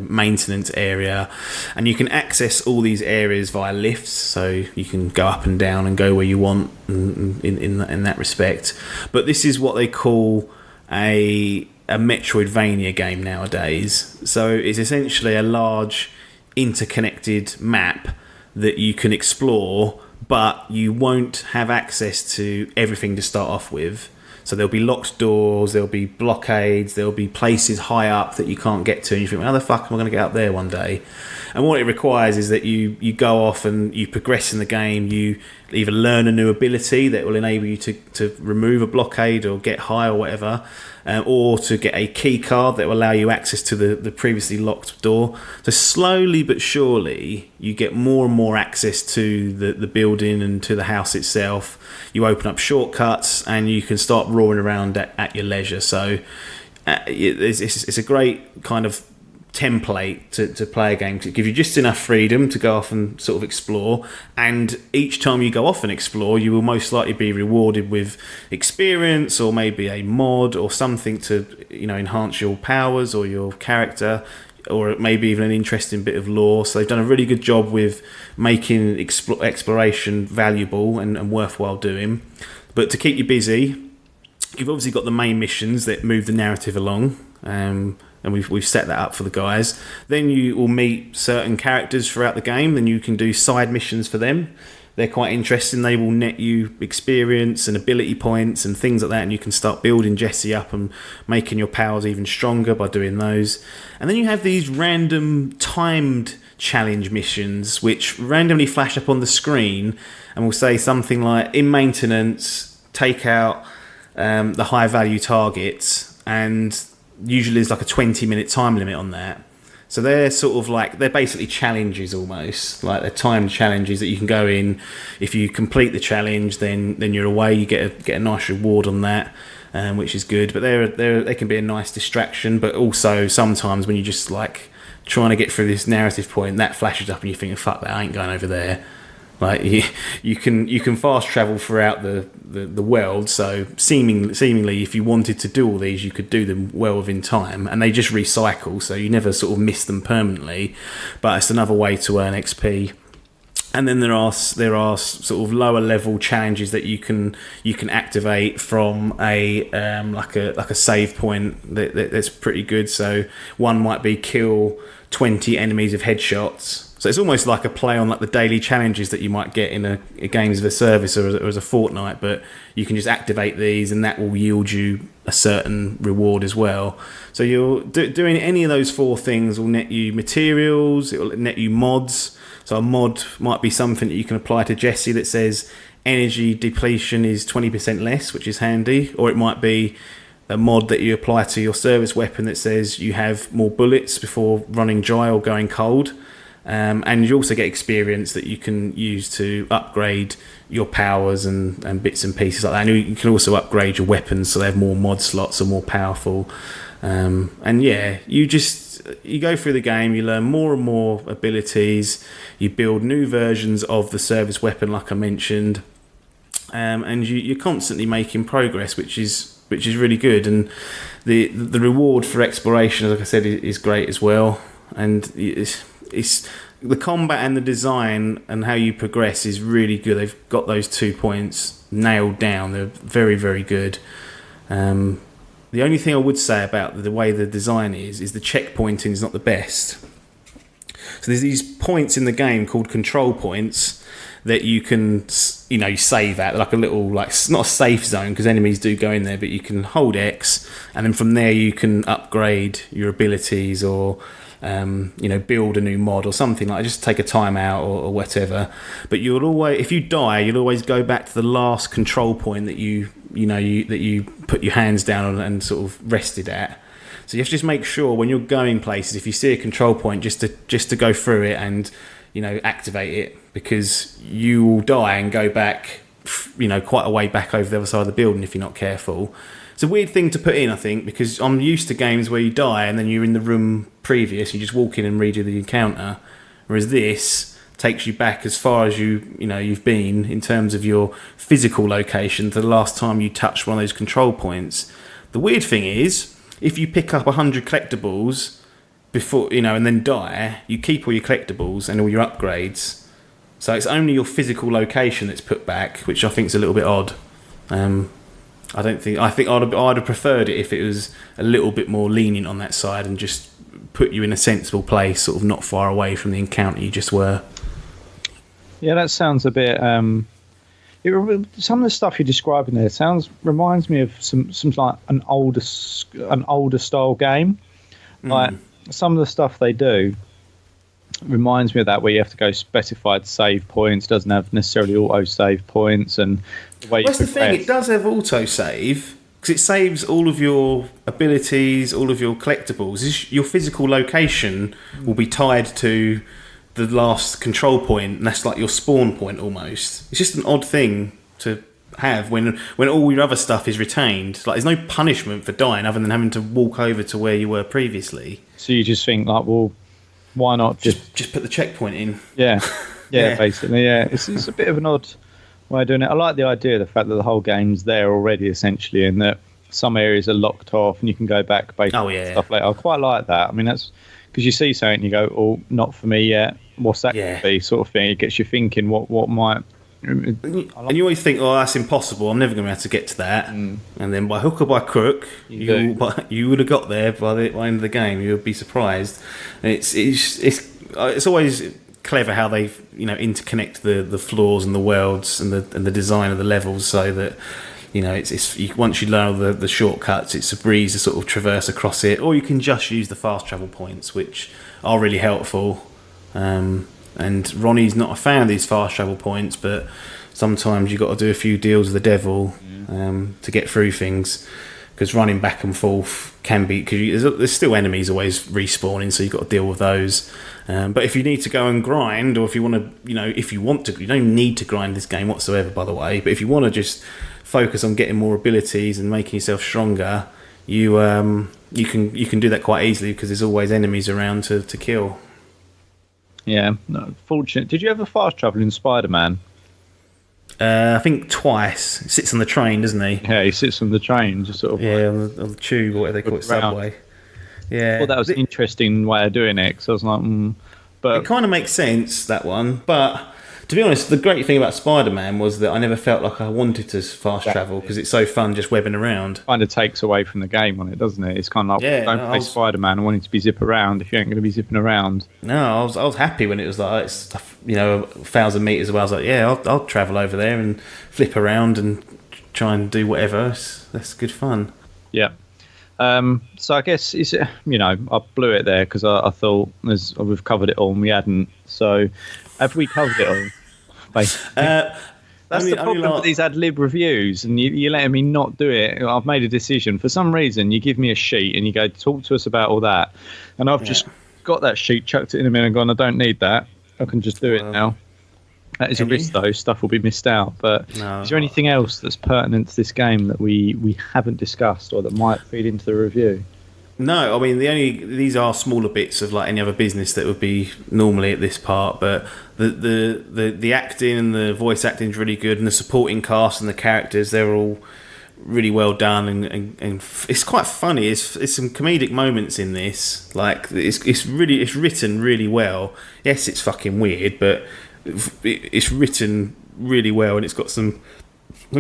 maintenance area, and you can access all these areas via lifts. So you can go up and down and go where you want in that respect. But this is what they call a Metroidvania game nowadays. So it's essentially a large interconnected map that you can explore, but you won't have access to everything to start off with. So there'll be locked doors, there'll be blockades, there'll be places high up that you can't get to, and you think, how the fuck am I going to get up there one day? And what it requires is that you go off and you progress in the game. You either learn a new ability that will enable you to remove a blockade or get high or whatever, or to get a key card that will allow you access to the previously locked door. So slowly but surely you get more and more access to the building and to the house itself. You open up shortcuts and you can start roaring around at your leisure. So it's a great kind of template to play a game. It gives you just enough freedom to go off and sort of explore, and each time you go off and explore, you will most likely be rewarded with experience or maybe a mod or something to enhance your powers or your character, or maybe even an interesting bit of lore. So they've done a really good job with making exploration valuable and worthwhile doing. But to keep you busy, you've obviously got the main missions that move the narrative along, and we've set that up for the guys. Then you will meet certain characters throughout the game, and you can do side missions for them. They're quite interesting. They will net you experience and ability points and things like that, and you can start building Jesse up and making your powers even stronger by doing those. And then you have these random timed challenge missions which randomly flash up on the screen and will say something like, in maintenance, take out the high value targets, and usually there's like a 20-minute time limit on that. So they're sort of like, they're basically challenges almost, like they're timed challenges that you can go in. If you complete the challenge, then you're away. You get a nice reward on that, which is good. But they can be a nice distraction. But also sometimes when you just like trying to get through this narrative point, that flashes up and you think, fuck that, I ain't going over there. Like you can fast travel throughout the world, so seemingly if you wanted to do all these, you could do them well within time, and they just recycle, so you never sort of miss them permanently. But it's another way to earn XP. And then there are sort of lower level challenges that you can activate from a like a save point that's pretty good. So one might be kill 20 enemies with headshots. So it's almost like a play on like the daily challenges that you might get in a Games of a Service or as a fortnight, but you can just activate these and that will yield you a certain reward as well. So you're doing any of those 4 things will net you materials, it will net you mods. So a mod might be something that you can apply to Jesse that says energy depletion is 20% less, which is handy, or it might be a mod that you apply to your service weapon that says you have more bullets before running dry or going cold. And you also get experience that you can use to upgrade your powers and bits and pieces like that. And you can also upgrade your weapons so they have more mod slots or more powerful. And yeah, you go through the game, you learn more and more abilities, you build new versions of the service weapon like I mentioned, and you're constantly making progress, which is which is really good. And the reward for exploration, like I said, is great as well. And it's the combat and the design and how you progress is really good. They've got those 2 points nailed down. They're very, very good. The only thing I would say about the way the design is the checkpointing is not the best. So there's these points in the game called control points that you can, you save at, like a little, like, not a safe zone because enemies do go in there, but you can hold X, and then from there you can upgrade your abilities or build a new mod or something, like just take a timeout or whatever. But you'll always, if you die, you'll always go back to the last control point that you put your hands down on and sort of rested at. So you have to just make sure when you're going places, if you see a control point, just to go through it and activate it, because you will die and go back quite a way back over the other side of the building if you're not careful. It's a weird thing to put in, I think, because I'm used to games where you die and then you're in the room previous, you just walk in and redo the encounter, whereas this takes you back as far as you've been in terms of your physical location to the last time you touched one of those control points. The weird thing is, if you pick up 100 collectibles before and then die, you keep all your collectibles and all your upgrades. So it's only your physical location that's put back, which I think is a little bit odd. I think I'd have preferred it if it was a little bit more lenient on that side and just put you in a sensible place, sort of not far away from the encounter you just were. Yeah, that sounds a bit. Some of the stuff you're describing there reminds me of some like an older style game. Like some of the stuff they do reminds me of that, where you have to go specified save points. Doesn't have necessarily auto save points, and the way that's the thing. It does have auto save because it saves all of your abilities, all of your collectibles. Your physical location will be tied to the last control point, and that's like your spawn point almost. It's just an odd thing to have when all your other stuff is retained. Like, there's no punishment for dying other than having to walk over to where you were previously. So you just think, like, well, why not just put the checkpoint in? Yeah, basically, yeah. It's a bit of an odd way of doing it. I like the idea of the fact that the whole game's there already, essentially, and that some areas are locked off and you can go back based on stuff later. I quite like that. I mean, that's because you see something and you go, oh, not for me yet. What's that going to be, sort of thing? It gets you thinking what might... And you always think, oh, that's impossible, I'm never going to be able to get to that. And then by hook or by crook, you would have got there by the end of the game. You would be surprised. And it's always clever how they interconnect the floors and the worlds and the design of the levels, so that once you learn all the shortcuts, it's a breeze to sort of traverse across it, or you can just use the fast travel points, which are really helpful. And Ronnie's not a fan of these fast travel points, but sometimes you've got to do a few deals with the devil to get through things, because running back and forth can be, because there's still enemies always respawning, so you've got to deal with those. But if you need to go and grind, or if you want to, you don't need to grind this game whatsoever, by the way, but if you want to just focus on getting more abilities and making yourself stronger, you can do that quite easily, because there's always enemies around to kill. Yeah, no, fortunate. Did you ever fast travel in Spider-Man? I think twice. He sits on the train, doesn't he? Yeah, he sits on the train, just sort of on the tube, or whatever they call it, subway. Yeah, well, that was an interesting way of doing it. Because I was like, but it kind of makes sense, that one. But to be honest, the great thing about Spider-Man was that I never felt like I wanted to fast travel, because it's so fun just webbing around. Kind of takes away from the game on it, doesn't it? It's kind of like, don't play Spider-Man. I want it to be zip around if you ain't going to be zipping around. No, I was happy when it was like, 1,000 meters away. I was like, yeah, I'll travel over there and flip around and try and do whatever. That's good fun. Yeah. So I guess I blew it there because I thought we've covered it all and we hadn't. So have we covered it all? Basically. That's the problem with these ad-lib reviews, and you're letting me not do it. I've made a decision. For some reason, you give me a sheet and you go, talk to us about all that. And I've just got that sheet, chucked it in a minute and gone, I don't need that. I can just do it now. That is a risk, though. Stuff will be missed out. But is there anything else that's pertinent to this game that we haven't discussed or that might feed into the review? No, I mean, these are smaller bits of like any other business that would be normally at this part, but the acting and the voice acting is really good, and the supporting cast and the characters, they're all really well done, and it's quite funny. It's some comedic moments in this. Like it's written really well. Yes, it's fucking weird, but it's written really well, and it's got some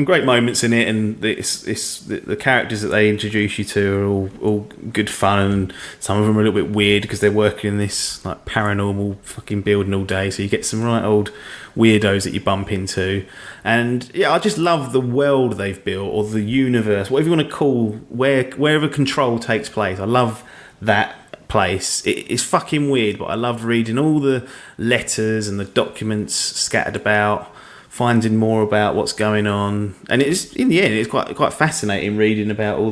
great moments in it, and the characters that they introduce you to are all good fun, and some of them are a little bit weird because they're working in this like paranormal fucking building all day, so you get some right old weirdos that you bump into. And yeah, I just love the world they've built, or the universe, whatever you want to call wherever Control takes place. I love that place. It's fucking weird, but I love reading all the letters and the documents scattered about, finding more about what's going on, and it's in the end it's quite fascinating reading about all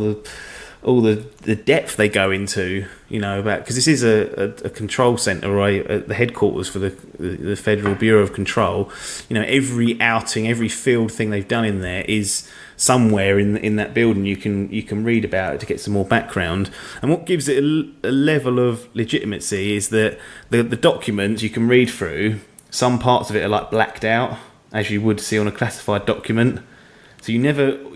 the depth they go into, you know, about, because this is a control centre, right, the headquarters for the Federal Bureau of Control. You know, every outing, every field thing they've done in there is somewhere in that building. You can read about it to get some more background. And what gives it a level of legitimacy is that the documents you can read through, some parts of it are like blacked out, as you would see on a classified document. So you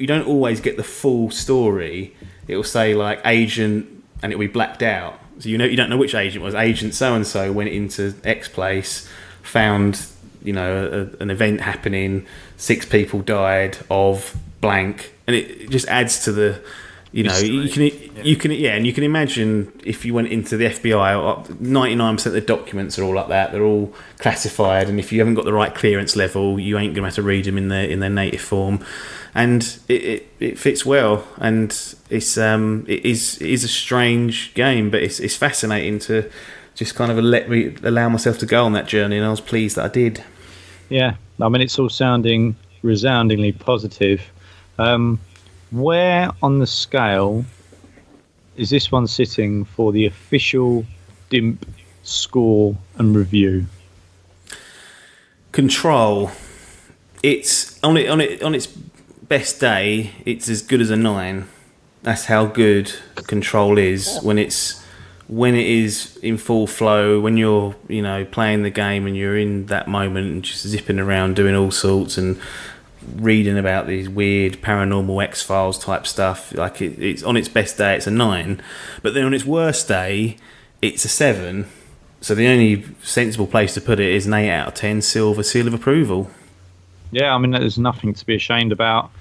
don't always get the full story. It will say like agent, and it'll be blacked out. So you don't know which agent was. Agent so and so went into X place, found, you know, an event happening. 6 people died of blank, and it just adds to the, you know, you can imagine if you went into the FBI, 99% of the documents are all like that. They're all classified, and if you haven't got the right clearance level, you ain't gonna have to read them in their native form. And it fits well, and it is a strange game, but it's fascinating to just kind of allow myself to go on that journey, and I was pleased that I did. Yeah, I mean, it's all sounding resoundingly positive. Where on the scale is this one sitting for the official Dimp score and review? Control. It's on its best day, it's as good as a 9. That's how good Control is when it is in full flow, when you're, you know, playing the game and you're in that moment and just zipping around doing all sorts and reading about these weird paranormal X-Files type stuff. Like it's on its best day, it's a 9, but then on its worst day, it's a 7. So the only sensible place to put it is an 8 out of 10 silver seal of approval. Yeah, I mean, there's nothing to be ashamed about.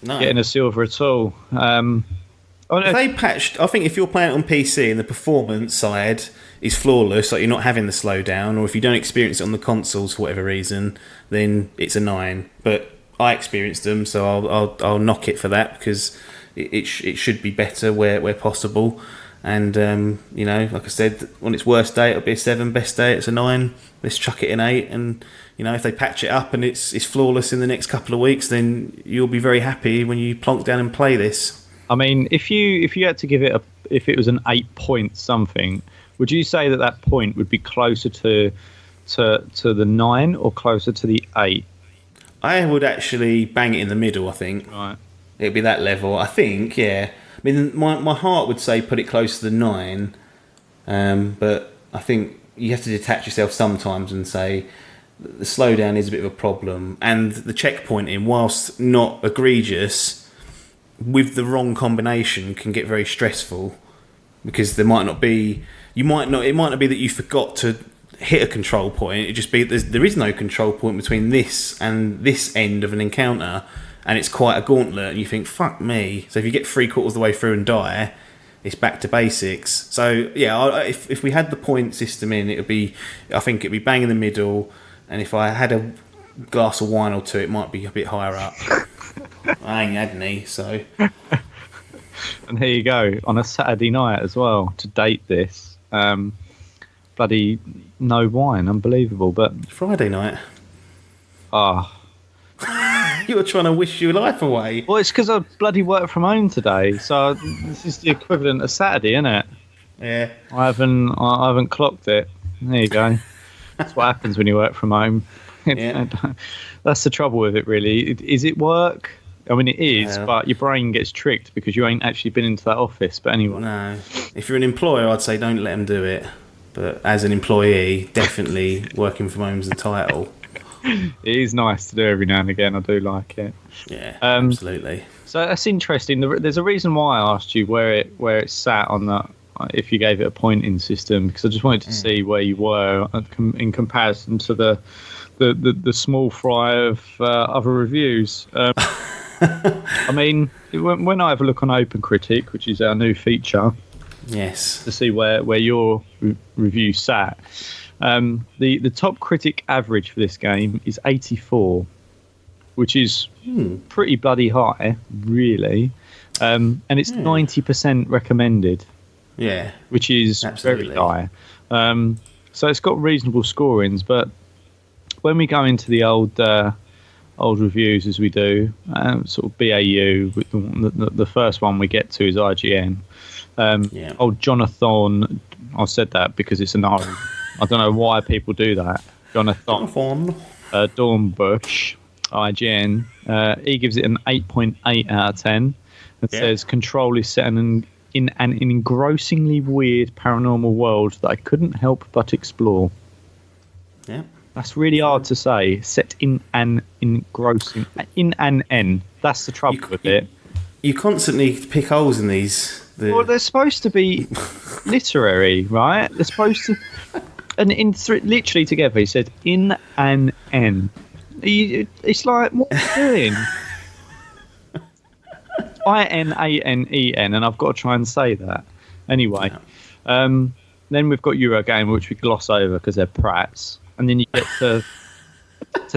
No. Getting a silver at all. If they patched, I think if you're playing it on PC and the performance side is flawless, like you're not having the slowdown, or if you don't experience it on the consoles for whatever reason, then it's a 9. But I experienced them, so I'll knock it for that, because it should be better where possible. And you know, like I said, on its worst day it'll be a 7, best day it's a 9. Let's chuck it in 8, and you know, if they patch it up and it's flawless in the next couple of weeks, then you'll be very happy when you plonk down and play this. I mean, if you had to give it if it was an 8 point something, would you say that point would be closer to the 9 or closer to the 8? I would actually bang it in the middle, I think. Right. It'd be that level, I think, yeah. I mean, my heart would say put it close to the 9, but I think you have to detach yourself sometimes and say the slowdown is a bit of a problem, and the checkpointing, whilst not egregious, with the wrong combination can get very stressful, because it might not be that you forgot to hit a control point. It just be there is no control point between this and this end of an encounter, and it's quite a gauntlet, and you think, fuck me. So if you get 3/4 of the way through and die, it's back to basics. So yeah, if we had the point system in, I think it'd be bang in the middle, and if I had a glass of wine or two, it might be a bit higher up. I ain't had any, so. And here you go, on a Saturday night as well, to date this. Bloody no wine, unbelievable. But Friday night. Ah. You were trying to wish your life away. Well, it's because I bloody work from home today, so this is the equivalent of Saturday, isn't it? Yeah. I haven't clocked it. There you go. That's what happens when you work from home. Yeah. That's the trouble with it, really. Is it work? I mean, it is, but your brain gets tricked because you ain't actually been into that office. But anyway. No. If you're an employer, I'd say don't let them do it. But as an employee, definitely working from home's the title. It is nice to do every now and again. I do like it. Yeah, absolutely. So that's interesting. There's a reason why I asked you where it sat on that. If you gave it a pointing system, because I just wanted to see where you were in comparison to the small fry of other reviews. I mean, when I have a look on OpenCritic, which is our new feature, yes, to see where your review sat, the top critic average for this game is 84, which is pretty bloody high, really, and it's 90% recommended. Yeah, which is absolutely very high. So it's got reasonable scorings, but when we go into the old reviews, as we do, sort of BAU, the first one we get to is IGN. Old Jonathan, I said that because it's an O. I don't know why people do that. Jonathan Dornbush, IGN. He gives it an 8.8 out of 10. It says Control is set in an engrossingly weird paranormal world that I couldn't help but explore. Yeah. That's really hard to say. Set in an engrossing... In an N. That's the trouble with it. You constantly pick holes in these. Well, they're supposed to be literary, right? They're supposed to... And literally together, he said, in an N. It's like, what are you doing? INANEN, and I've got to try and say that. Anyway, then we've got Eurogamer, which we gloss over because they're prats. And then you get to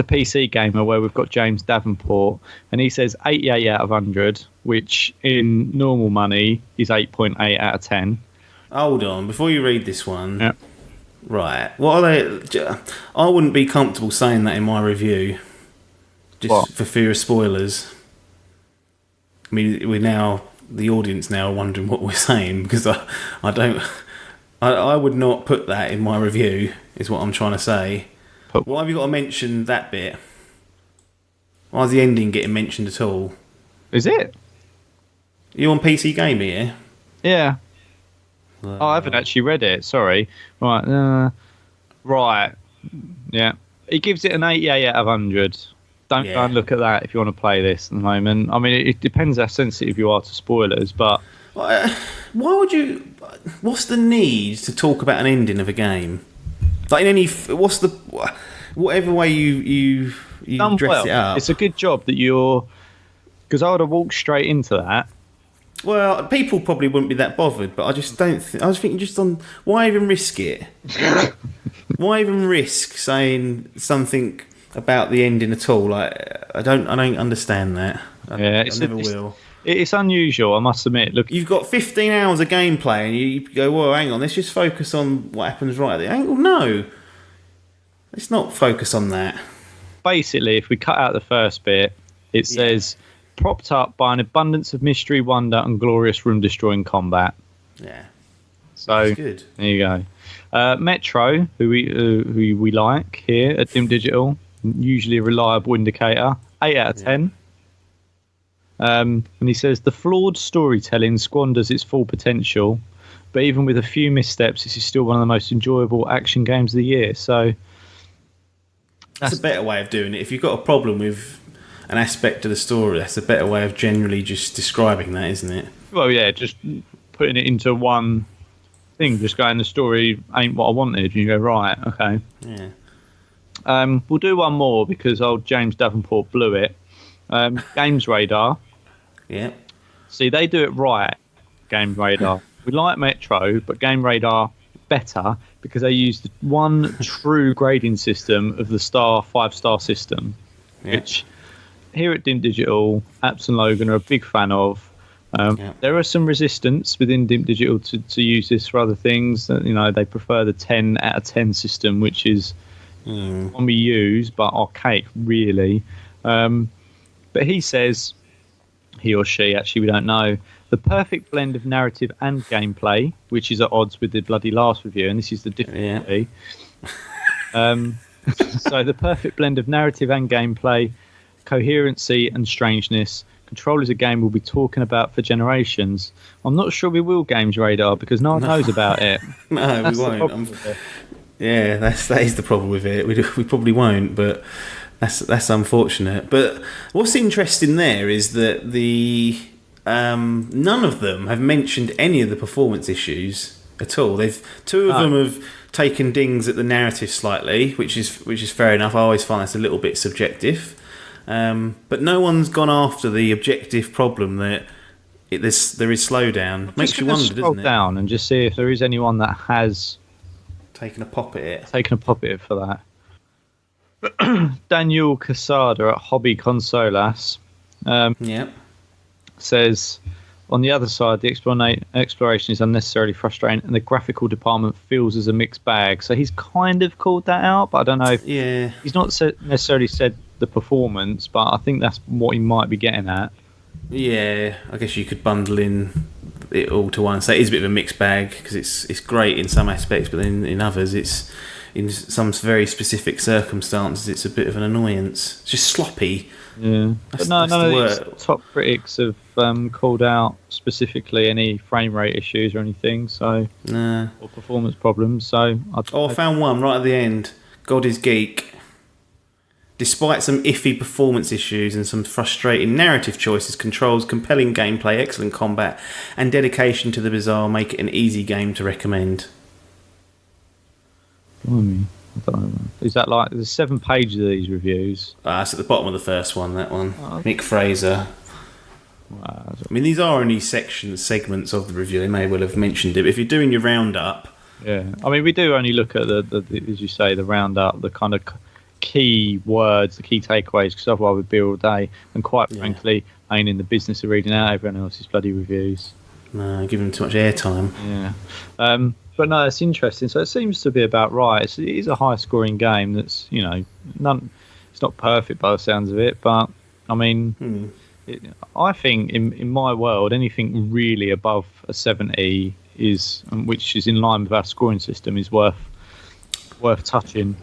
PC Gamer, where we've got James Davenport, and he says 88 out of 100, which in normal money is 8.8 out of 10. Hold on, before you read this one. Yep. Right. What are they? I wouldn't be comfortable saying that in my review, just for fear of spoilers. I mean, the audience now are wondering what we're saying, because I would not put that in my review, is what I'm trying to say. Why have you got to mention that bit? Why is the ending getting mentioned at all? Is it? You on PC Gamer, yeah? Yeah. I haven't actually read it, sorry. Right. Right. Yeah. He gives it an 88 out of 100. Don't go and look at that if you want to play this at the moment. I mean, it depends how sensitive you are to spoilers, but... Why would you... What's the need to talk about an ending of a game? Like, in any... What's the... Whatever way you dress it up. It's a good job that you're... Because I would have walked straight into that. Well, people probably wouldn't be that bothered, but I just don't... I was thinking just on... Why even risk it? Why even risk saying something... about the ending at all? Like, I don't understand that. I never will. It's unusual, I must admit. Look, you've got 15 hours of gameplay, and you go, "Well, hang on, let's just focus on what happens right at the angle." No, let's not focus on that. Basically, if we cut out the first bit, it says, "Propped up by an abundance of mystery, wonder, and glorious room-destroying combat." Yeah. So that's good. There you go. Metro, who we like here at Dimp Digital. Usually a reliable indicator. 8 out of 10. And he says, the flawed storytelling squanders its full potential, but even with a few missteps, this is still one of the most enjoyable action games of the year. So that's a better way of doing it. If you've got a problem with an aspect of the story, that's a better way of generally just describing that, isn't it? Well, yeah, just putting it into one thing, just going, the story ain't what I wanted, and you go, right, okay. Yeah. We'll do one more because old James Davenport blew it. Games Radar. Yeah. See, they do it right, Game Radar. We like Metro, but Game Radar better because they use the one true grading system of the 5-star system, which here at Dimp Digital, Apps and Logan are a big fan of. There are some resistance within Dimp Digital to use this for other things. You know, they prefer the 10 out of 10 system, which is one we use, but archaic, really. But he says, he or she, actually, we don't know, the perfect blend of narrative and gameplay, which is at odds with the bloody last review, and this is the difficulty. So the perfect blend of narrative and gameplay, coherency and strangeness. Control is a game we'll be talking about for generations. I'm not sure we will, Games Radar, because no one knows about it. No, we won't. Yeah, that is the problem with it. We probably won't, but That's unfortunate. But what's interesting there is that the none of them have mentioned any of the performance issues at all. Two of them have taken dings at the narrative slightly, which is fair enough. I always find that's a little bit subjective. But no one's gone after the objective problem that there is slowdown. Makes you wonder, doesn't it? Down and just see if there is anyone that has taken a pop at it. For that. Daniel Casada at Hobby Consolas says, on the other side, the exploration is unnecessarily frustrating and the graphical department feels as a mixed bag. So he's kind of called that out, but I don't know if he's not necessarily said the performance, but I think that's what he might be getting at. Yeah, I guess you could bundle in it all to one. So it is a bit of a mixed bag because it's great in some aspects, but then in others it's in some very specific circumstances it's a bit of an annoyance. It's just sloppy. Yeah, but none of these top critics have called out specifically any frame rate issues or anything, or performance problems. So I found one right at the end. God is Geek. Despite some iffy performance issues and some frustrating narrative choices, controls, compelling gameplay, excellent combat, and dedication to the bizarre make it an easy game to recommend. I don't know. Is that like there's 7 pages of these reviews? It's at the bottom of the first one. That one, Mick Fraser. Wow. I mean, these are only segments of the review. They may well have mentioned it, but if you're doing your roundup, I mean, we do only look at the as you say, the roundup, the kind of key words, the key takeaways, because otherwise we'd be all day. And quite frankly, I ain't in the business of reading out everyone else's bloody reviews. No, give them too much airtime. Yeah. But no, it's interesting. So it seems to be about right. It is a high-scoring game. That's it's not perfect by the sounds of it, but I mean, I think in my world, anything really above a 70 is, which is in line with our scoring system, is worth touching.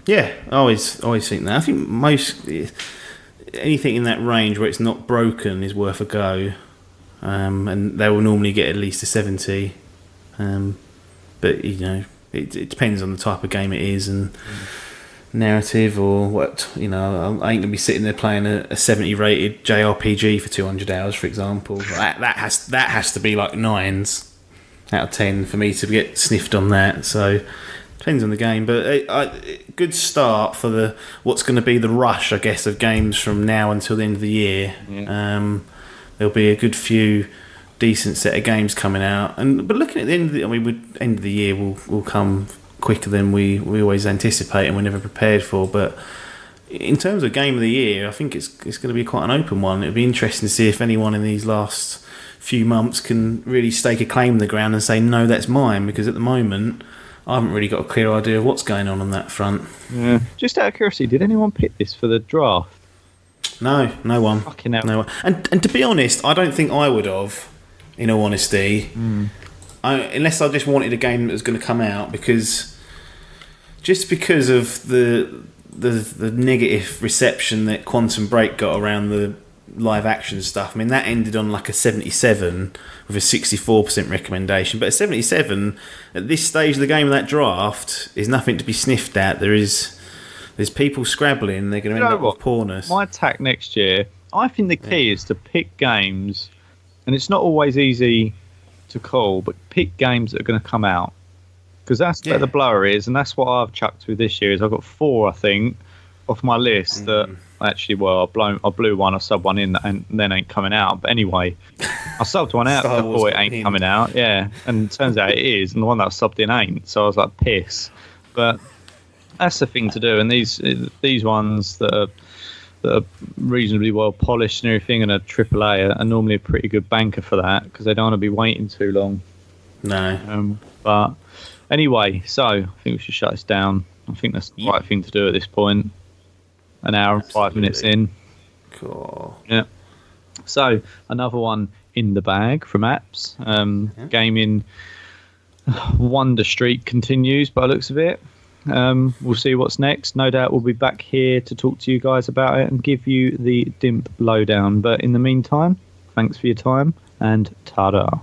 Yeah, I always think that. I think most anything in that range where it's not broken is worth a go, and they will normally get at least a 70. But it depends on the type of game it is and narrative or what. I ain't gonna be sitting there playing a 70 rated JRPG for 200 hours, for example. That has to be like 9s out of 10 for me to get sniffed on that. So depends on the game, but good start for what's going to be the rush, I guess, of games from now until the end of the year. Yeah. There'll be a good few decent set of games coming out, but looking at the end of end of the year will come quicker than we always anticipate and we're never prepared for. But in terms of game of the year, I think it's going to be quite an open one. It'll be interesting to see if anyone in these last few months can really stake a claim in the ground and say, no, that's mine, because at the moment I haven't really got a clear idea of what's going on that front. Yeah. Just out of curiosity, did anyone pick this for the draft? No one. Fucking hell. No one. And to be honest, I don't think I would have, in all honesty, unless I just wanted a game that was going to come out, because of the negative reception that Quantum Break got around the live action stuff. I mean, that ended on like a 77 with a 64% recommendation, but a 77 at this stage of the game of that draft is nothing to be sniffed at. There's people scrabbling. They're going to end up with poorness. My tack next year, I think the key is to pick games, and it's not always easy to call, but pick games that are going to come out, because that's where the blower is, and that's what I've chucked through this year. Is I've got 4, I think, off my list that actually, I blew one, I subbed one in, and then ain't coming out. But anyway, I subbed one out before it ain't coming out. Yeah, and it turns out it is, and the one that I subbed in ain't. So I was like, piss. But that's the thing to do, and these ones that are reasonably well polished and everything, and a AAA are normally a pretty good banker for that, because they don't want to be waiting too long. No. But anyway, so I think we should shut this down. I think that's the right thing to do at this point. An hour and 5 minutes in. Cool. Yeah. So another one in the bag from apps. Gaming Wonder Streak continues by the looks of it. We'll see what's next. No doubt we'll be back here to talk to you guys about it and give you the Dimp lowdown. But in the meantime, thanks for your time and ta-da.